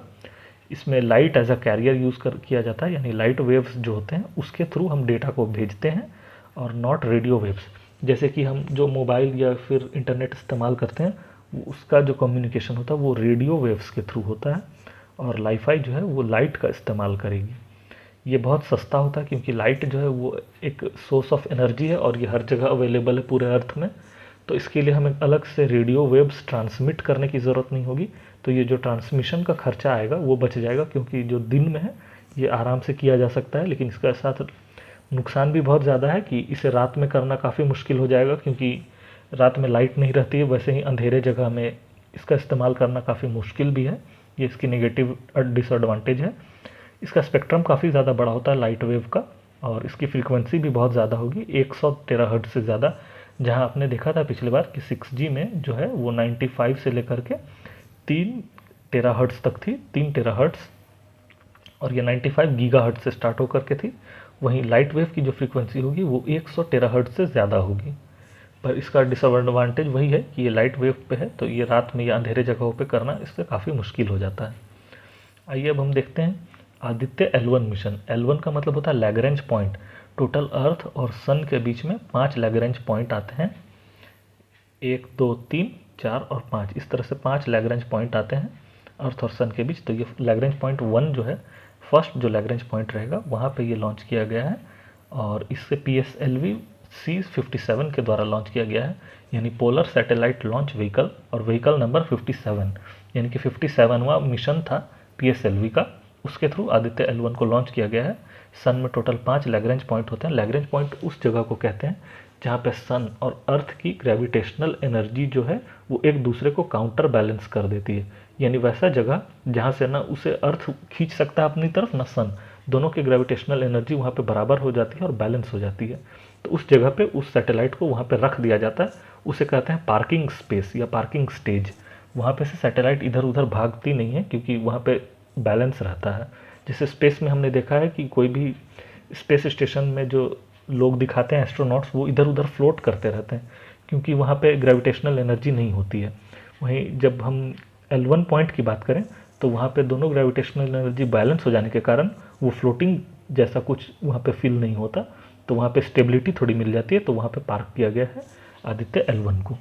इसमें लाइट एज अ कैरियर किया जाता है, यानी लाइट वेव्स जो होते हैं उसके थ्रू हम डेटा को भेजते हैं, और नॉट रेडियो वेव्स। जैसे कि हम जो मोबाइल या फिर इंटरनेट इस्तेमाल करते हैं उसका जो कम्युनिकेशन होता है वो रेडियो वेव्स के थ्रू होता है, और लाईफाई जो है वो लाइट का इस्तेमाल करेगी। ये बहुत सस्ता होता है क्योंकि लाइट जो है वो एक सोर्स ऑफ एनर्जी है और ये हर जगह अवेलेबल है पूरे अर्थ में। तो इसके लिए हमें अलग से रेडियो वेव्स ट्रांसमिट करने की ज़रूरत नहीं होगी। तो ये जो ट्रांसमिशन का खर्चा आएगा वो बच जाएगा, क्योंकि जो दिन में है ये आराम से किया जा सकता है। लेकिन इसका साथ नुकसान भी बहुत ज़्यादा है कि इसे रात में करना काफ़ी मुश्किल हो जाएगा, क्योंकि रात में लाइट नहीं रहती है। वैसे ही अंधेरे जगह में इसका इस्तेमाल करना काफ़ी मुश्किल भी है। ये इसकी नेगेटिव डिसएडवांटेज है। इसका स्पेक्ट्रम काफ़ी ज़्यादा बड़ा होता है लाइट वेव का, और इसकी फ्रीक्वेंसी भी बहुत ज़्यादा होगी, 100 टेराहर्ट्ज़ से ज़्यादा। जहां आपने देखा था पिछली बार कि 6G में जो है वो 95 से लेकर के 3 टेराहर्ट्ज़ तक थी, 3 टेराहर्ट्ज़, और ये 95 गीगाहर्ट्ज़ से स्टार्ट होकर के थी। वहीं लाइट वेव की जो फ्रीक्वेंसी होगी वो 100 टेराहर्ट्ज़ से ज़्यादा होगी। पर इसका डिसएडवांटेज वही है कि ये लाइट वेव पे है, तो ये रात में या अंधेरे जगहों पे करना इससे काफ़ी मुश्किल हो जाता है। आइए अब हम देखते हैं आदित्य L1 मिशन। L1 का मतलब होता है लैग्रेंज पॉइंट। टोटल अर्थ और सन के बीच में 5 लैग्रेंज पॉइंट आते हैं, 1 2 3 4 और 5, इस तरह से 5 लैग्रेंज पॉइंट आते हैं अर्थ और सन के बीच। तो ये लैग्रेंज पॉइंट 1 जो है, फर्स्ट जो लैग्रेंज पॉइंट रहेगा वहाँ पे ये लॉन्च किया गया है, और इससे PSLV C57 के द्वारा लॉन्च किया गया है, यानी पोलर सैटेलाइट लॉन्च व्हीकल, और व्हीकल नंबर 57, यानी कि 57वां मिशन था PSLV का। उसके थ्रू आदित्य L1 को लॉन्च किया गया है। सन में टोटल 5 लैग्रेंज पॉइंट होते हैं। लैग्रेंज पॉइंट उस जगह को कहते हैं जहाँ पे सन और अर्थ की ग्रेविटेशनल एनर्जी जो है वो एक दूसरे को काउंटर बैलेंस कर देती है, यानी वैसा जगह जहाँ से ना उसे अर्थ खींच सकता है अपनी तरफ, ना सन, दोनों की ग्रेविटेशनल एनर्जी वहाँ पे बराबर हो जाती है और बैलेंस हो जाती है। तो उस जगह पे उस सैटेलाइट को वहाँ पे रख दिया जाता है। उसे कहते हैं पार्किंग स्पेस या पार्किंग स्टेज। वहाँ पे से सैटेलाइट इधर उधर भागती नहीं है, क्योंकि वहाँ पे बैलेंस रहता है। जैसे स्पेस में हमने देखा है कि कोई भी स्पेस स्टेशन में जो लोग दिखाते हैं एस्ट्रोनॉट्स, वो इधर उधर फ्लोट करते रहते हैं, क्योंकि वहाँ पे ग्रेविटेशनल एनर्जी नहीं होती है। वहीं जब हम L1 पॉइंट की बात करें तो वहाँ पे दोनों ग्रेविटेशनल एनर्जी बैलेंस हो जाने के कारण वो फ्लोटिंग जैसा कुछ वहाँ पे फील नहीं होता, तो वहाँ पे स्टेबिलिटी थोड़ी मिल जाती है। तो वहाँ पे पार्क किया गया है आदित्य L1 को।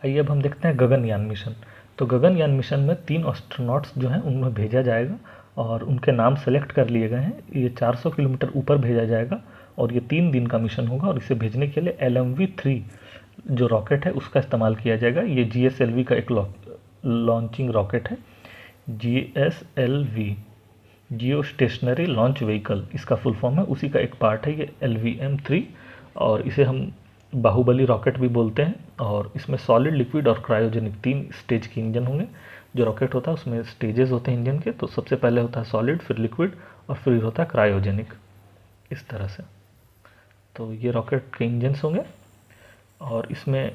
आइए अब हम देखते हैं गगनयान मिशन। तो गगनयान मिशन में 3 एस्ट्रोनॉट्स जो हैं उनमें भेजा जाएगा, और उनके नाम सेलेक्ट कर लिए गए हैं। ये 400 किलोमीटर ऊपर भेजा जाएगा, और ये 3 दिन का मिशन होगा। और इसे भेजने के लिए LMV-3 जो रॉकेट है उसका इस्तेमाल किया जाएगा। ये GSLV का एक लॉन्चिंग रॉकेट है। GSLV, जियो स्टेशनरी लॉन्च व्हीकल इसका फुल फॉर्म है, उसी का एक पार्ट है ये LVM-3, और इसे हम बाहुबली रॉकेट भी बोलते हैं। और इसमें सॉलिड, लिक्विड और क्रायोजेनिक 3 स्टेज के इंजन होंगे। जो रॉकेट होता है उसमें स्टेजेस होते हैं इंजन के, तो सबसे पहले होता है सॉलिड, फिर लिक्विड, और फिर होता है क्रायोजेनिक, इस तरह से। तो ये रॉकेट के इंजन्स होंगे, और इसमें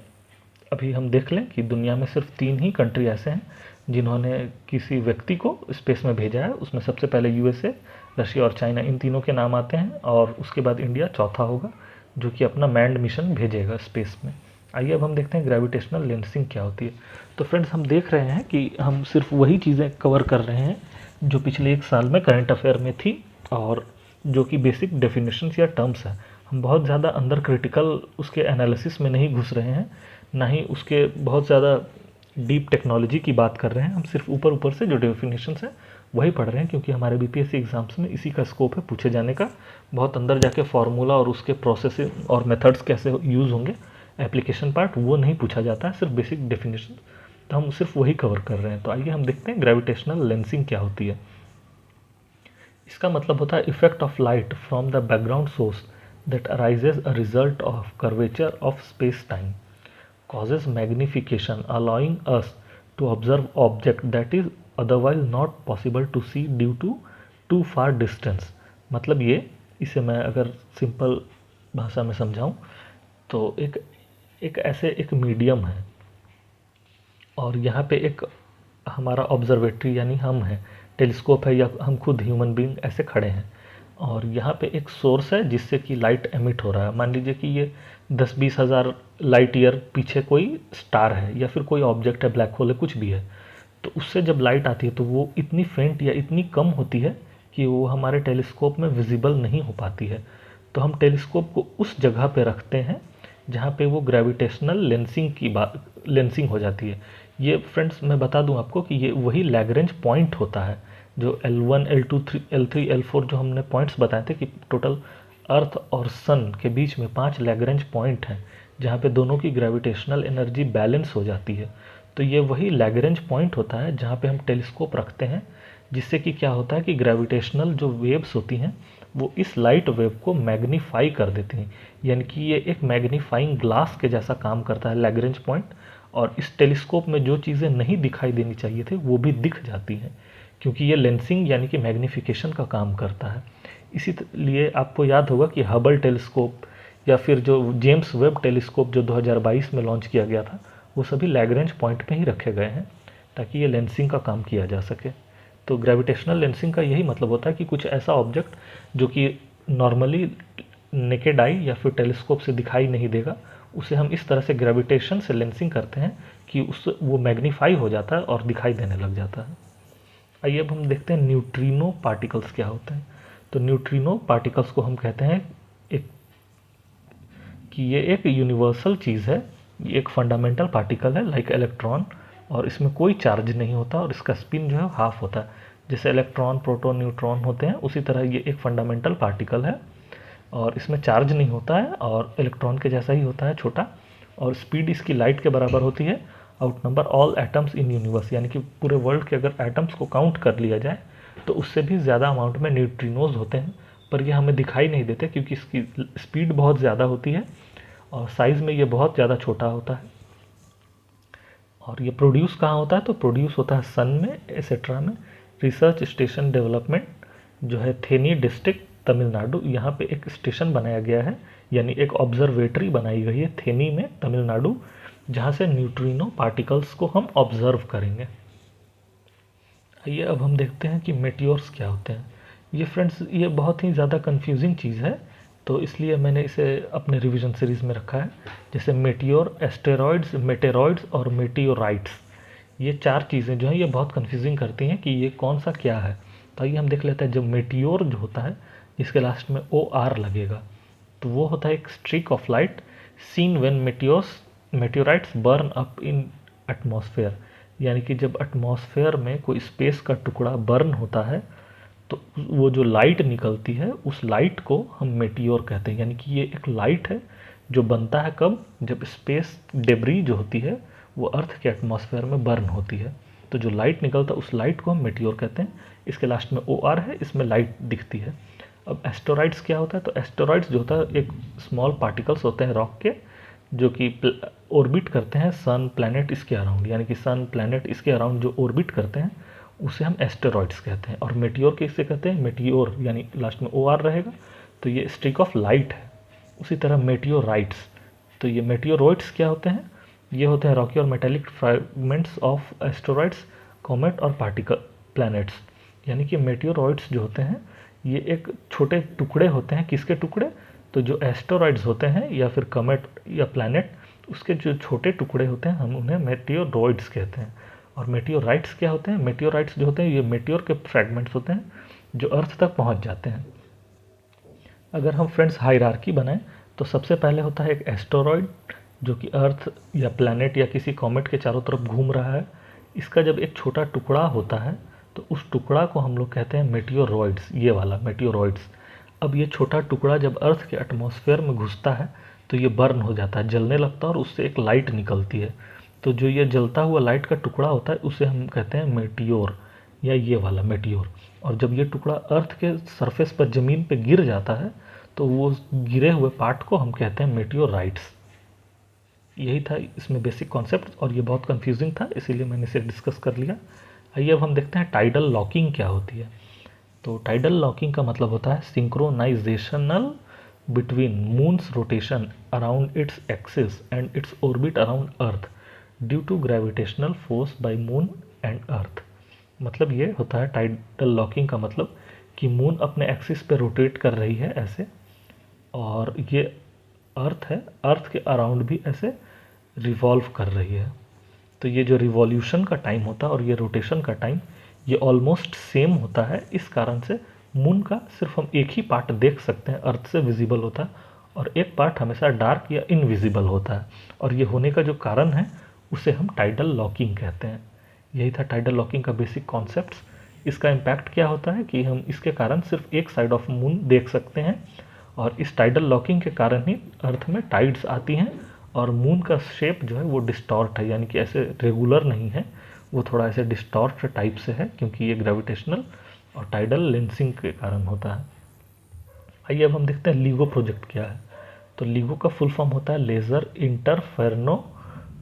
अभी हम देख लें कि दुनिया में सिर्फ 3 ही कंट्री ऐसे हैं जिन्होंने किसी व्यक्ति को स्पेस में भेजा है। उसमें सबसे पहले यूएसए, रशिया और चाइना, इन तीनों के नाम आते हैं, और उसके बाद इंडिया चौथा होगा जो कि अपना मैन्ड मिशन भेजेगा स्पेस में। आइए अब हम देखते हैं ग्रेविटेशनल लेंसिंग क्या होती है। तो फ्रेंड्स, हम देख रहे हैं कि हम सिर्फ वही चीज़ें कवर कर रहे हैं जो पिछले 1 साल में करंट अफेयर में थी, और जो कि बेसिक डेफिनेशंस या टर्म्स हैं। हम बहुत ज़्यादा अंदर क्रिटिकल उसके एनालिसिस में नहीं घुस रहे हैं, ना ही उसके बहुत ज़्यादा डीप टेक्नोलॉजी की बात कर रहे हैं। हम सिर्फ ऊपर ऊपर से जो डेफिनेशंस हैं वही पढ़ रहे हैं, क्योंकि हमारे बीपीएससी एग्जाम्स में इसी का स्कोप है पूछे जाने का। बहुत अंदर जाके फार्मूला और उसके प्रोसेसिंग और मेथड्स कैसे यूज़ होंगे, एप्लीकेशन पार्ट, वो नहीं पूछा जाता है, सिर्फ बेसिक डेफिनेशन। तो हम सिर्फ वही कवर कर रहे हैं। तो आइए हम देखते हैं ग्रेविटेशनल लेंसिंग क्या होती है। इसका मतलब होता है effect of light from the background source that arises a result of curvature of space time causes magnification, allowing us to observe object that is otherwise not possible to see due to too far distance। मतलब ये, इसे मैं अगर सिंपल भाषा में समझाऊं तो एक ऐसे एक मीडियम है, और यहाँ पे एक हमारा ऑब्जर्वेटरी यानी हम हैं, टेलीस्कोप है, या हम खुद ह्यूमन बीइंग ऐसे खड़े हैं, और यहाँ पे एक सोर्स है जिससे कि लाइट एमिट हो रहा है। मान लीजिए कि ये 10-20 हज़ार लाइट ईयर पीछे कोई स्टार है, या फिर कोई ऑब्जेक्ट है, ब्लैक होल है, कुछ भी है। तो उससे जब लाइट आती है तो वो इतनी फेंट या इतनी कम होती है कि वो हमारे टेलीस्कोप में विजिबल नहीं हो पाती है। तो हम टेलीस्कोप को उस जगह पे रखते हैं जहाँ पे वो ग्रेविटेशनल लेंसिंग हो जाती है। ये फ्रेंड्स मैं बता दूं आपको कि ये वही लैग्रेंज पॉइंट होता है जो L1, L2, L3, L4 जो हमने पॉइंट्स बताए थे कि टोटल अर्थ और सन के बीच में 5 लैग्रेंज पॉइंट हैं जहाँ पे दोनों की ग्रेविटेशनल एनर्जी बैलेंस हो जाती है। तो ये वही लैग्रेंज पॉइंट होता है जहाँ पे हम टेलीस्कोप रखते हैं, जिससे कि क्या होता है कि ग्रेविटेशनल जो वेव्स होती हैं वो इस लाइट वेव को मैग्नीफाई कर देती हैं। यानी कि ये एक मैग्नीफाइंग ग्लास के जैसा काम करता है लैग्रेंज पॉइंट, और इस टेलीस्कोप में जो चीज़ें नहीं दिखाई देनी चाहिए थी वो भी दिख जाती हैं, क्योंकि ये लेंसिंग यानी कि मैग्नीफिकेशन का काम करता है। इसी लिए आपको याद होगा कि हबल टेलीस्कोप या फिर जो जेम्स वेब टेलीस्कोप जो 2022 में लॉन्च किया गया था, वो सभी लैग्रेंज पॉइंट पे ही रखे गए हैं ताकि ये लेंसिंग का काम किया जा सके। तो ग्रेविटेशनल लेंसिंग का यही मतलब होता है कि कुछ ऐसा ऑब्जेक्ट जो कि नॉर्मली नेकेड आई या फिर टेलीस्कोप से दिखाई नहीं देगा, उसे हम इस तरह से ग्रेविटेशन से लेंसिंग करते हैं कि उस वो मैग्नीफाई हो जाता है और दिखाई देने लग जाता है। आइए अब हम देखते हैं न्यूट्रिनो पार्टिकल्स क्या होते हैं। तो न्यूट्रिनो पार्टिकल्स को हम कहते हैं कि ये एक यूनिवर्सल चीज़ है, ये एक फंडामेंटल पार्टिकल है लाइक इलेक्ट्रॉन, और इसमें कोई चार्ज नहीं होता और इसका स्पिन जो है हाफ होता है। जैसे इलेक्ट्रॉन, प्रोटॉन, न्यूट्रॉन होते हैं, उसी तरह ये एक फंडामेंटल पार्टिकल है और इसमें चार्ज नहीं होता है और इलेक्ट्रॉन के जैसा ही होता है, छोटा, और स्पीड इसकी लाइट के बराबर होती है। Out number all atoms in universe, यानी कि पूरे वर्ल्ड के अगर एटम्स को काउंट कर लिया जाए तो उससे भी ज़्यादा अमाउंट में न्यूट्रिनोज होते हैं, पर ये हमें दिखाई नहीं देते क्योंकि इसकी स्पीड बहुत ज़्यादा होती है और साइज़ में ये बहुत ज़्यादा छोटा होता है। और ये प्रोड्यूस कहाँ होता है? तो प्रोड्यूस होता है सन में, एसेट्रा में। रिसर्च स्टेशन डेवलपमेंट जो है थेनी डिस्ट्रिक्ट तमिलनाडु, यहाँ पे एक स्टेशन बनाया गया है, यानी एक ऑब्जर्वेटरी बनाई गई है थेनी में, तमिलनाडु, जहाँ से न्यूट्रिनो पार्टिकल्स को हम ऑब्जर्व करेंगे। आइए अब हम देखते हैं कि मेटियोर्स क्या होते हैं। ये फ्रेंड्स, ये बहुत ही ज़्यादा कंफ्यूजिंग चीज़ है, तो इसलिए मैंने इसे अपने रिवीजन सीरीज़ में रखा है। जैसे मेटियोर, एस्टेरॉइड्स, मेटेरॉइड्स और मेटियोराइट्स, ये 4 चीज़ें जो हैं ये बहुत कंफ्यूजिंग करती हैं कि ये कौन सा क्या है। तो आइए हम देख लेते हैं। जब मेटियोर जो होता है जिसके लास्ट में OR लगेगा, तो वो होता है एक streak of light seen when meteorites burn up in atmosphere, यानी कि जब एटमॉस्फेयर में कोई स्पेस का टुकड़ा बर्न होता है तो वो जो लाइट निकलती है उस लाइट को हम मेटियोर कहते हैं। यानी कि ये एक लाइट है जो बनता है कब? जब स्पेस डेब्री जो होती है वो अर्थ के एटमॉस्फेयर में बर्न होती है, तो जो लाइट निकलता है उस लाइट को हम मेटियोर कहते हैं। इसके लास्ट में OR है, इसमें लाइट दिखती है। अब एस्टेरॉइड्स क्या होता है? तो एस्टेरॉइड्स जो होता है एक स्मॉल पार्टिकल्स होते हैं रॉक के, जो कि ऑर्बिट करते हैं सन, प्लैनेट इसके अराउंड, यानी कि सन, प्लैनेट इसके अराउंड जो ऑर्बिट करते हैं उसे हम एस्टेरॉइड्स कहते हैं। और मेटियोर किसे कहते हैं? मेटियोर यानी लास्ट में OR रहेगा, तो ये स्ट्रिक ऑफ लाइट है। उसी तरह मेटियोराइट्स, तो ये मेटियोरॉइड्स क्या होते हैं? ये होते हैं रॉकी और metallic fragments of asteroids, comet और पार्टिकल प्लैनेट्स। यानी कि मेटियोरॉइड्स जो होते हैं ये एक छोटे टुकड़े होते हैं। किसके टुकड़े? तो जो एस्टेरॉइड्स होते हैं या फिर कॉमेट या प्लैनेट, उसके जो छोटे टुकड़े होते हैं हम उन्हें मेटियोरॉइड्स कहते हैं। और मेटियोराइट्स क्या होते हैं? मेटियोराइट्स जो होते हैं ये मेटियोर के फ्रैगमेंट्स होते हैं जो अर्थ तक पहुंच जाते हैं। अगर हम फ्रेंड्स हायरार्की बनाएं तो सबसे पहले होता है एक एस्टेरॉइड जो कि अर्थ या प्लैनेट या किसी कॉमेट के चारों तरफ घूम रहा है। इसका जब एक छोटा टुकड़ा होता है तो उस टुकड़ा को हम लोग कहते हैं मेटियोरॉइड्स, ये वाला मेटियोरॉइड्स। अब ये छोटा टुकड़ा जब अर्थ के एटमॉस्फेयर में घुसता है तो ये बर्न हो जाता है, जलने लगता है और उससे एक लाइट निकलती है। तो जो ये जलता हुआ लाइट का टुकड़ा होता है उसे हम कहते हैं मेटियोर, या ये वाला मेटियोर। और जब ये टुकड़ा अर्थ के सरफेस पर ज़मीन पे गिर जाता है तो वो गिरे हुए पार्ट को हम कहते हैं मेटियोराइट्स। यही था इसमें बेसिक कॉन्सेप्ट और ये बहुत कंफ्यूजिंग था इसीलिए मैंने इसे डिस्कस कर लिया। आइए अब हम देखते हैं टाइडल लॉकिंग क्या होती है। तो टाइडल लॉकिंग का मतलब होता है synchronisational between moon's rotation around its axis and its orbit around earth due to gravitational force by moon and earth. मतलब ये होता है टाइडल लॉकिंग का मतलब कि मून अपने एक्सिस पे रोटेट कर रही है ऐसे, और ये अर्थ है, अर्थ के अराउंड भी ऐसे रिवॉल्व कर रही है। तो ये जो रिवॉल्यूशन का टाइम होता है और ये रोटेशन का टाइम ये ऑलमोस्ट सेम होता है। इस कारण से मून का सिर्फ हम एक ही पार्ट देख सकते हैं, अर्थ से विजिबल होता है, और एक पार्ट हमेशा डार्क या इनविजिबल होता है। और ये होने का जो कारण है उसे हम टाइडल लॉकिंग कहते हैं। यही था टाइडल लॉकिंग का बेसिक कॉन्सेप्ट्स। इसका इम्पैक्ट क्या होता है कि हम इसके कारण सिर्फ एक साइड ऑफ मून देख सकते हैं, और इस टाइडल लॉकिंग के कारण ही अर्थ में टाइड्स आती हैं और मून का शेप जो है वो डिस्टॉर्ट है, यानी कि ऐसे रेगुलर नहीं है, वो थोड़ा ऐसे डिस्टॉर्ट टाइप से है क्योंकि ये ग्रेविटेशनल और टाइडल लेंसिंग के कारण होता है। आइए अब हम देखते हैं लीगो प्रोजेक्ट क्या है। तो लीगो का फुल फॉर्म होता है laser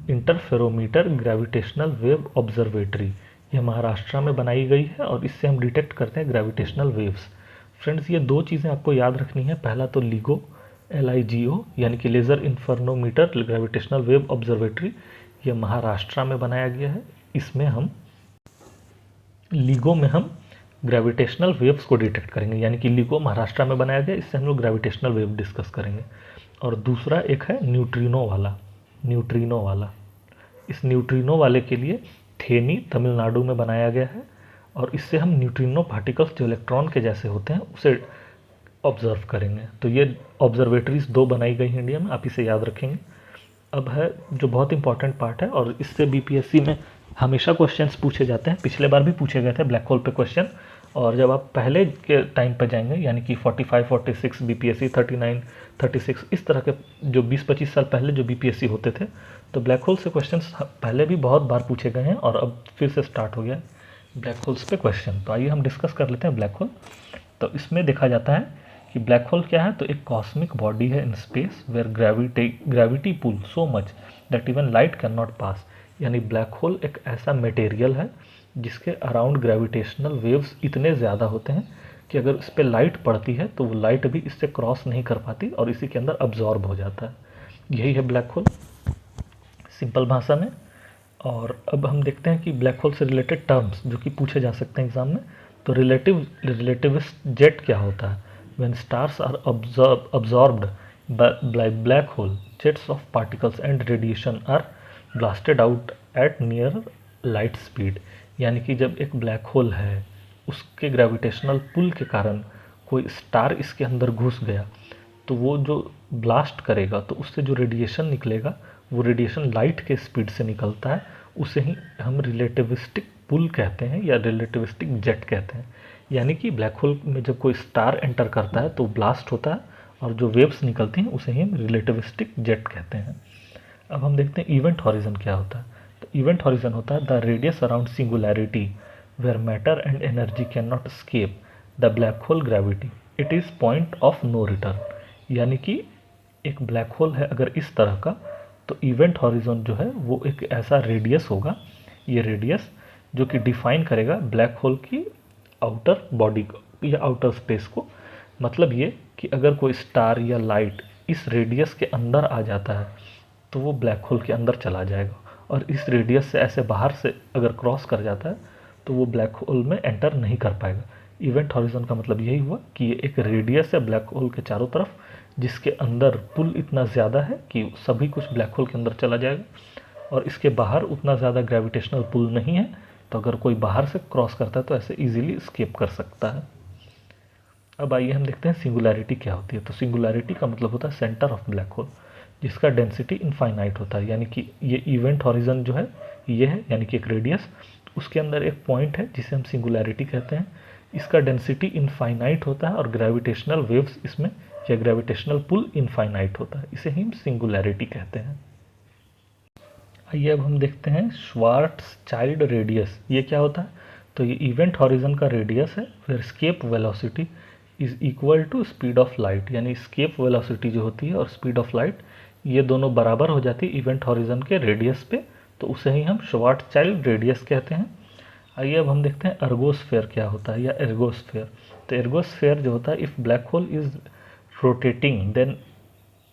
interferometer gravitational wave observatory. यह महाराष्ट्र में बनाई गई है और इससे हम डिटेक्ट करते हैं ग्रेविटेशनल वेव्स। फ्रेंड्स ये दो चीज़ें आपको याद रखनी है। पहला तो लीगो LIGO यानी कि लेज़र इंफर्नोमीटर ग्रेविटेशनल वेव ऑब्जर्वेटरी, ये महाराष्ट्र में बनाया गया है। इसमें हम लीगो में हम ग्रेविटेशनल वेव्स को डिटेक्ट करेंगे, यानी कि लीगो महाराष्ट्र में बनाया गया, इससे हम लोग ग्रेविटेशनल वेव डिस्कस करेंगे। और दूसरा एक है न्यूट्रिनो वाला। इस न्यूट्रिनो वाले के लिए थेनी तमिलनाडु में बनाया गया है, और इससे हम न्यूट्रिनो पार्टिकल्स जो इलेक्ट्रॉन के जैसे होते हैं उसे ऑब्जर्व करेंगे। तो ये ऑब्जर्वेटरीज दो बनाई गई हैं इंडिया में, आप इसे याद रखेंगे। अब है जो बहुत इंपॉर्टेंट पार्ट है और इससे BPSC में हमेशा क्वेश्चंस पूछे जाते हैं, पिछले बार भी पूछे गए थे ब्लैक होल पे क्वेश्चन। और जब आप पहले के टाइम पे जाएंगे यानी कि 45, 46 BPSC 39, 36 इस तरह के जो 20-25 साल पहले जो BPSC होते थे, तो ब्लैक होल से क्वेश्चंस पहले भी बहुत बार पूछे गए हैं और अब फिर से स्टार्ट हो गया ब्लैक होल्स पे क्वेश्चन। तो आइए हम डिस्कस कर लेते हैं ब्लैक होल। तो इसमें देखा जाता है कि ब्लैक होल क्या है, तो एक कॉस्मिक बॉडी है in space where gravity pull so much that even light can not pass. यानी ब्लैक होल एक ऐसा मटेरियल है जिसके अराउंड ग्रेविटेशनल वेव्स इतने ज़्यादा होते हैं कि अगर इस पर लाइट पड़ती है तो वो लाइट भी इससे क्रॉस नहीं कर पाती और इसी के अंदर अब्जॉर्ब हो जाता है। यही है ब्लैक होल सिंपल भाषा में। और अब हम देखते हैं कि ब्लैक होल से रिलेटेड टर्म्स जो कि पूछे जा सकते हैं एग्जाम में। तो रिलेटिविस्ट जेट क्या होता है? When stars are absorbed by black hole, jets of particles and radiation are blasted out at near light speed। यानी कि जब एक ब्लैक होल है उसके ग्रेविटेशनल पुल के कारण कोई स्टार इसके अंदर घुस गया तो वो जो ब्लास्ट करेगा तो उससे जो रेडिएशन निकलेगा वो रेडिएशन लाइट के स्पीड से निकलता है, उसे ही हम रिलेटिविस्टिक पुल कहते हैं या रिलेटिविस्टिक जेट कहते हैं। यानी कि ब्लैक होल में जब कोई स्टार एंटर करता है तो ब्लास्ट होता है और जो वेव्स निकलती हैं उसे ही हम रिलेटिविस्टिक जेट कहते हैं। अब हम देखते हैं इवेंट हॉरिजन क्या होता है। तो इवेंट हॉरिजन होता है the radius around singularity where matter and energy can not escape the black hole gravity, it is point of no return. यानी कि एक ब्लैक होल है अगर इस तरह का, तो इवेंट हॉरिजन जो है वो एक ऐसा रेडियस होगा, ये रेडियस जो कि डिफाइन करेगा ब्लैक होल की आउटर बॉडी को या आउटर स्पेस को। मतलब ये कि अगर कोई स्टार या लाइट इस रेडियस के अंदर आ जाता है तो वो ब्लैक होल के अंदर चला जाएगा, और इस रेडियस से ऐसे बाहर से अगर क्रॉस कर जाता है तो वो ब्लैक होल में एंटर नहीं कर पाएगा। इवेंट हॉरिजन का मतलब यही हुआ कि ये एक रेडियस है ब्लैक होल के चारों तरफ, जिसके अंदर पुल इतना ज़्यादा है कि सभी कुछ ब्लैक होल के अंदर चला जाएगा, और इसके बाहर उतना ज़्यादा ग्रेविटेशनल पुल नहीं है, तो अगर कोई बाहर से क्रॉस करता है तो ऐसे इजीली स्केप कर सकता है। अब आइए हम देखते हैं सिंगुलैरिटी क्या होती है। तो सिंगुलैरिटी का मतलब होता है सेंटर ऑफ ब्लैक होल, जिसका डेंसिटी इनफाइनाइट होता है, यानी कि ये इवेंट हॉरिजन जो है ये है, यानी कि एक रेडियस, उसके अंदर एक पॉइंट है जिसे हम सिंगुलैरिटी कहते हैं। इसका डेंसिटी इनफाइनाइट होता है और ग्रेविटेशनल वेव्स इसमें या ग्रेविटेशनल पुल इनफाइनाइट होता है, इसे हम सिंगुलैरिटी कहते हैं। आइए अब हम देखते हैं श्वार्ट्ज चाइल्ड रेडियस, ये क्या होता है। तो ये इवेंट हॉरिजन का रेडियस है, फिर escape velocity is equal to speed of light, यानी स्केप वेलोसिटी जो होती है और स्पीड ऑफ लाइट ये दोनों बराबर हो जाती है इवेंट हॉरिजन के रेडियस पे, तो उसे ही हम श्वार्ट्ज चाइल्ड रेडियस कहते हैं। आइए अब हम देखते हैं एर्गोस्फेयर क्या होता है, या एर्गोस्फेयर। तो एर्गोस्फेयर जो होता है, if black hole is rotating then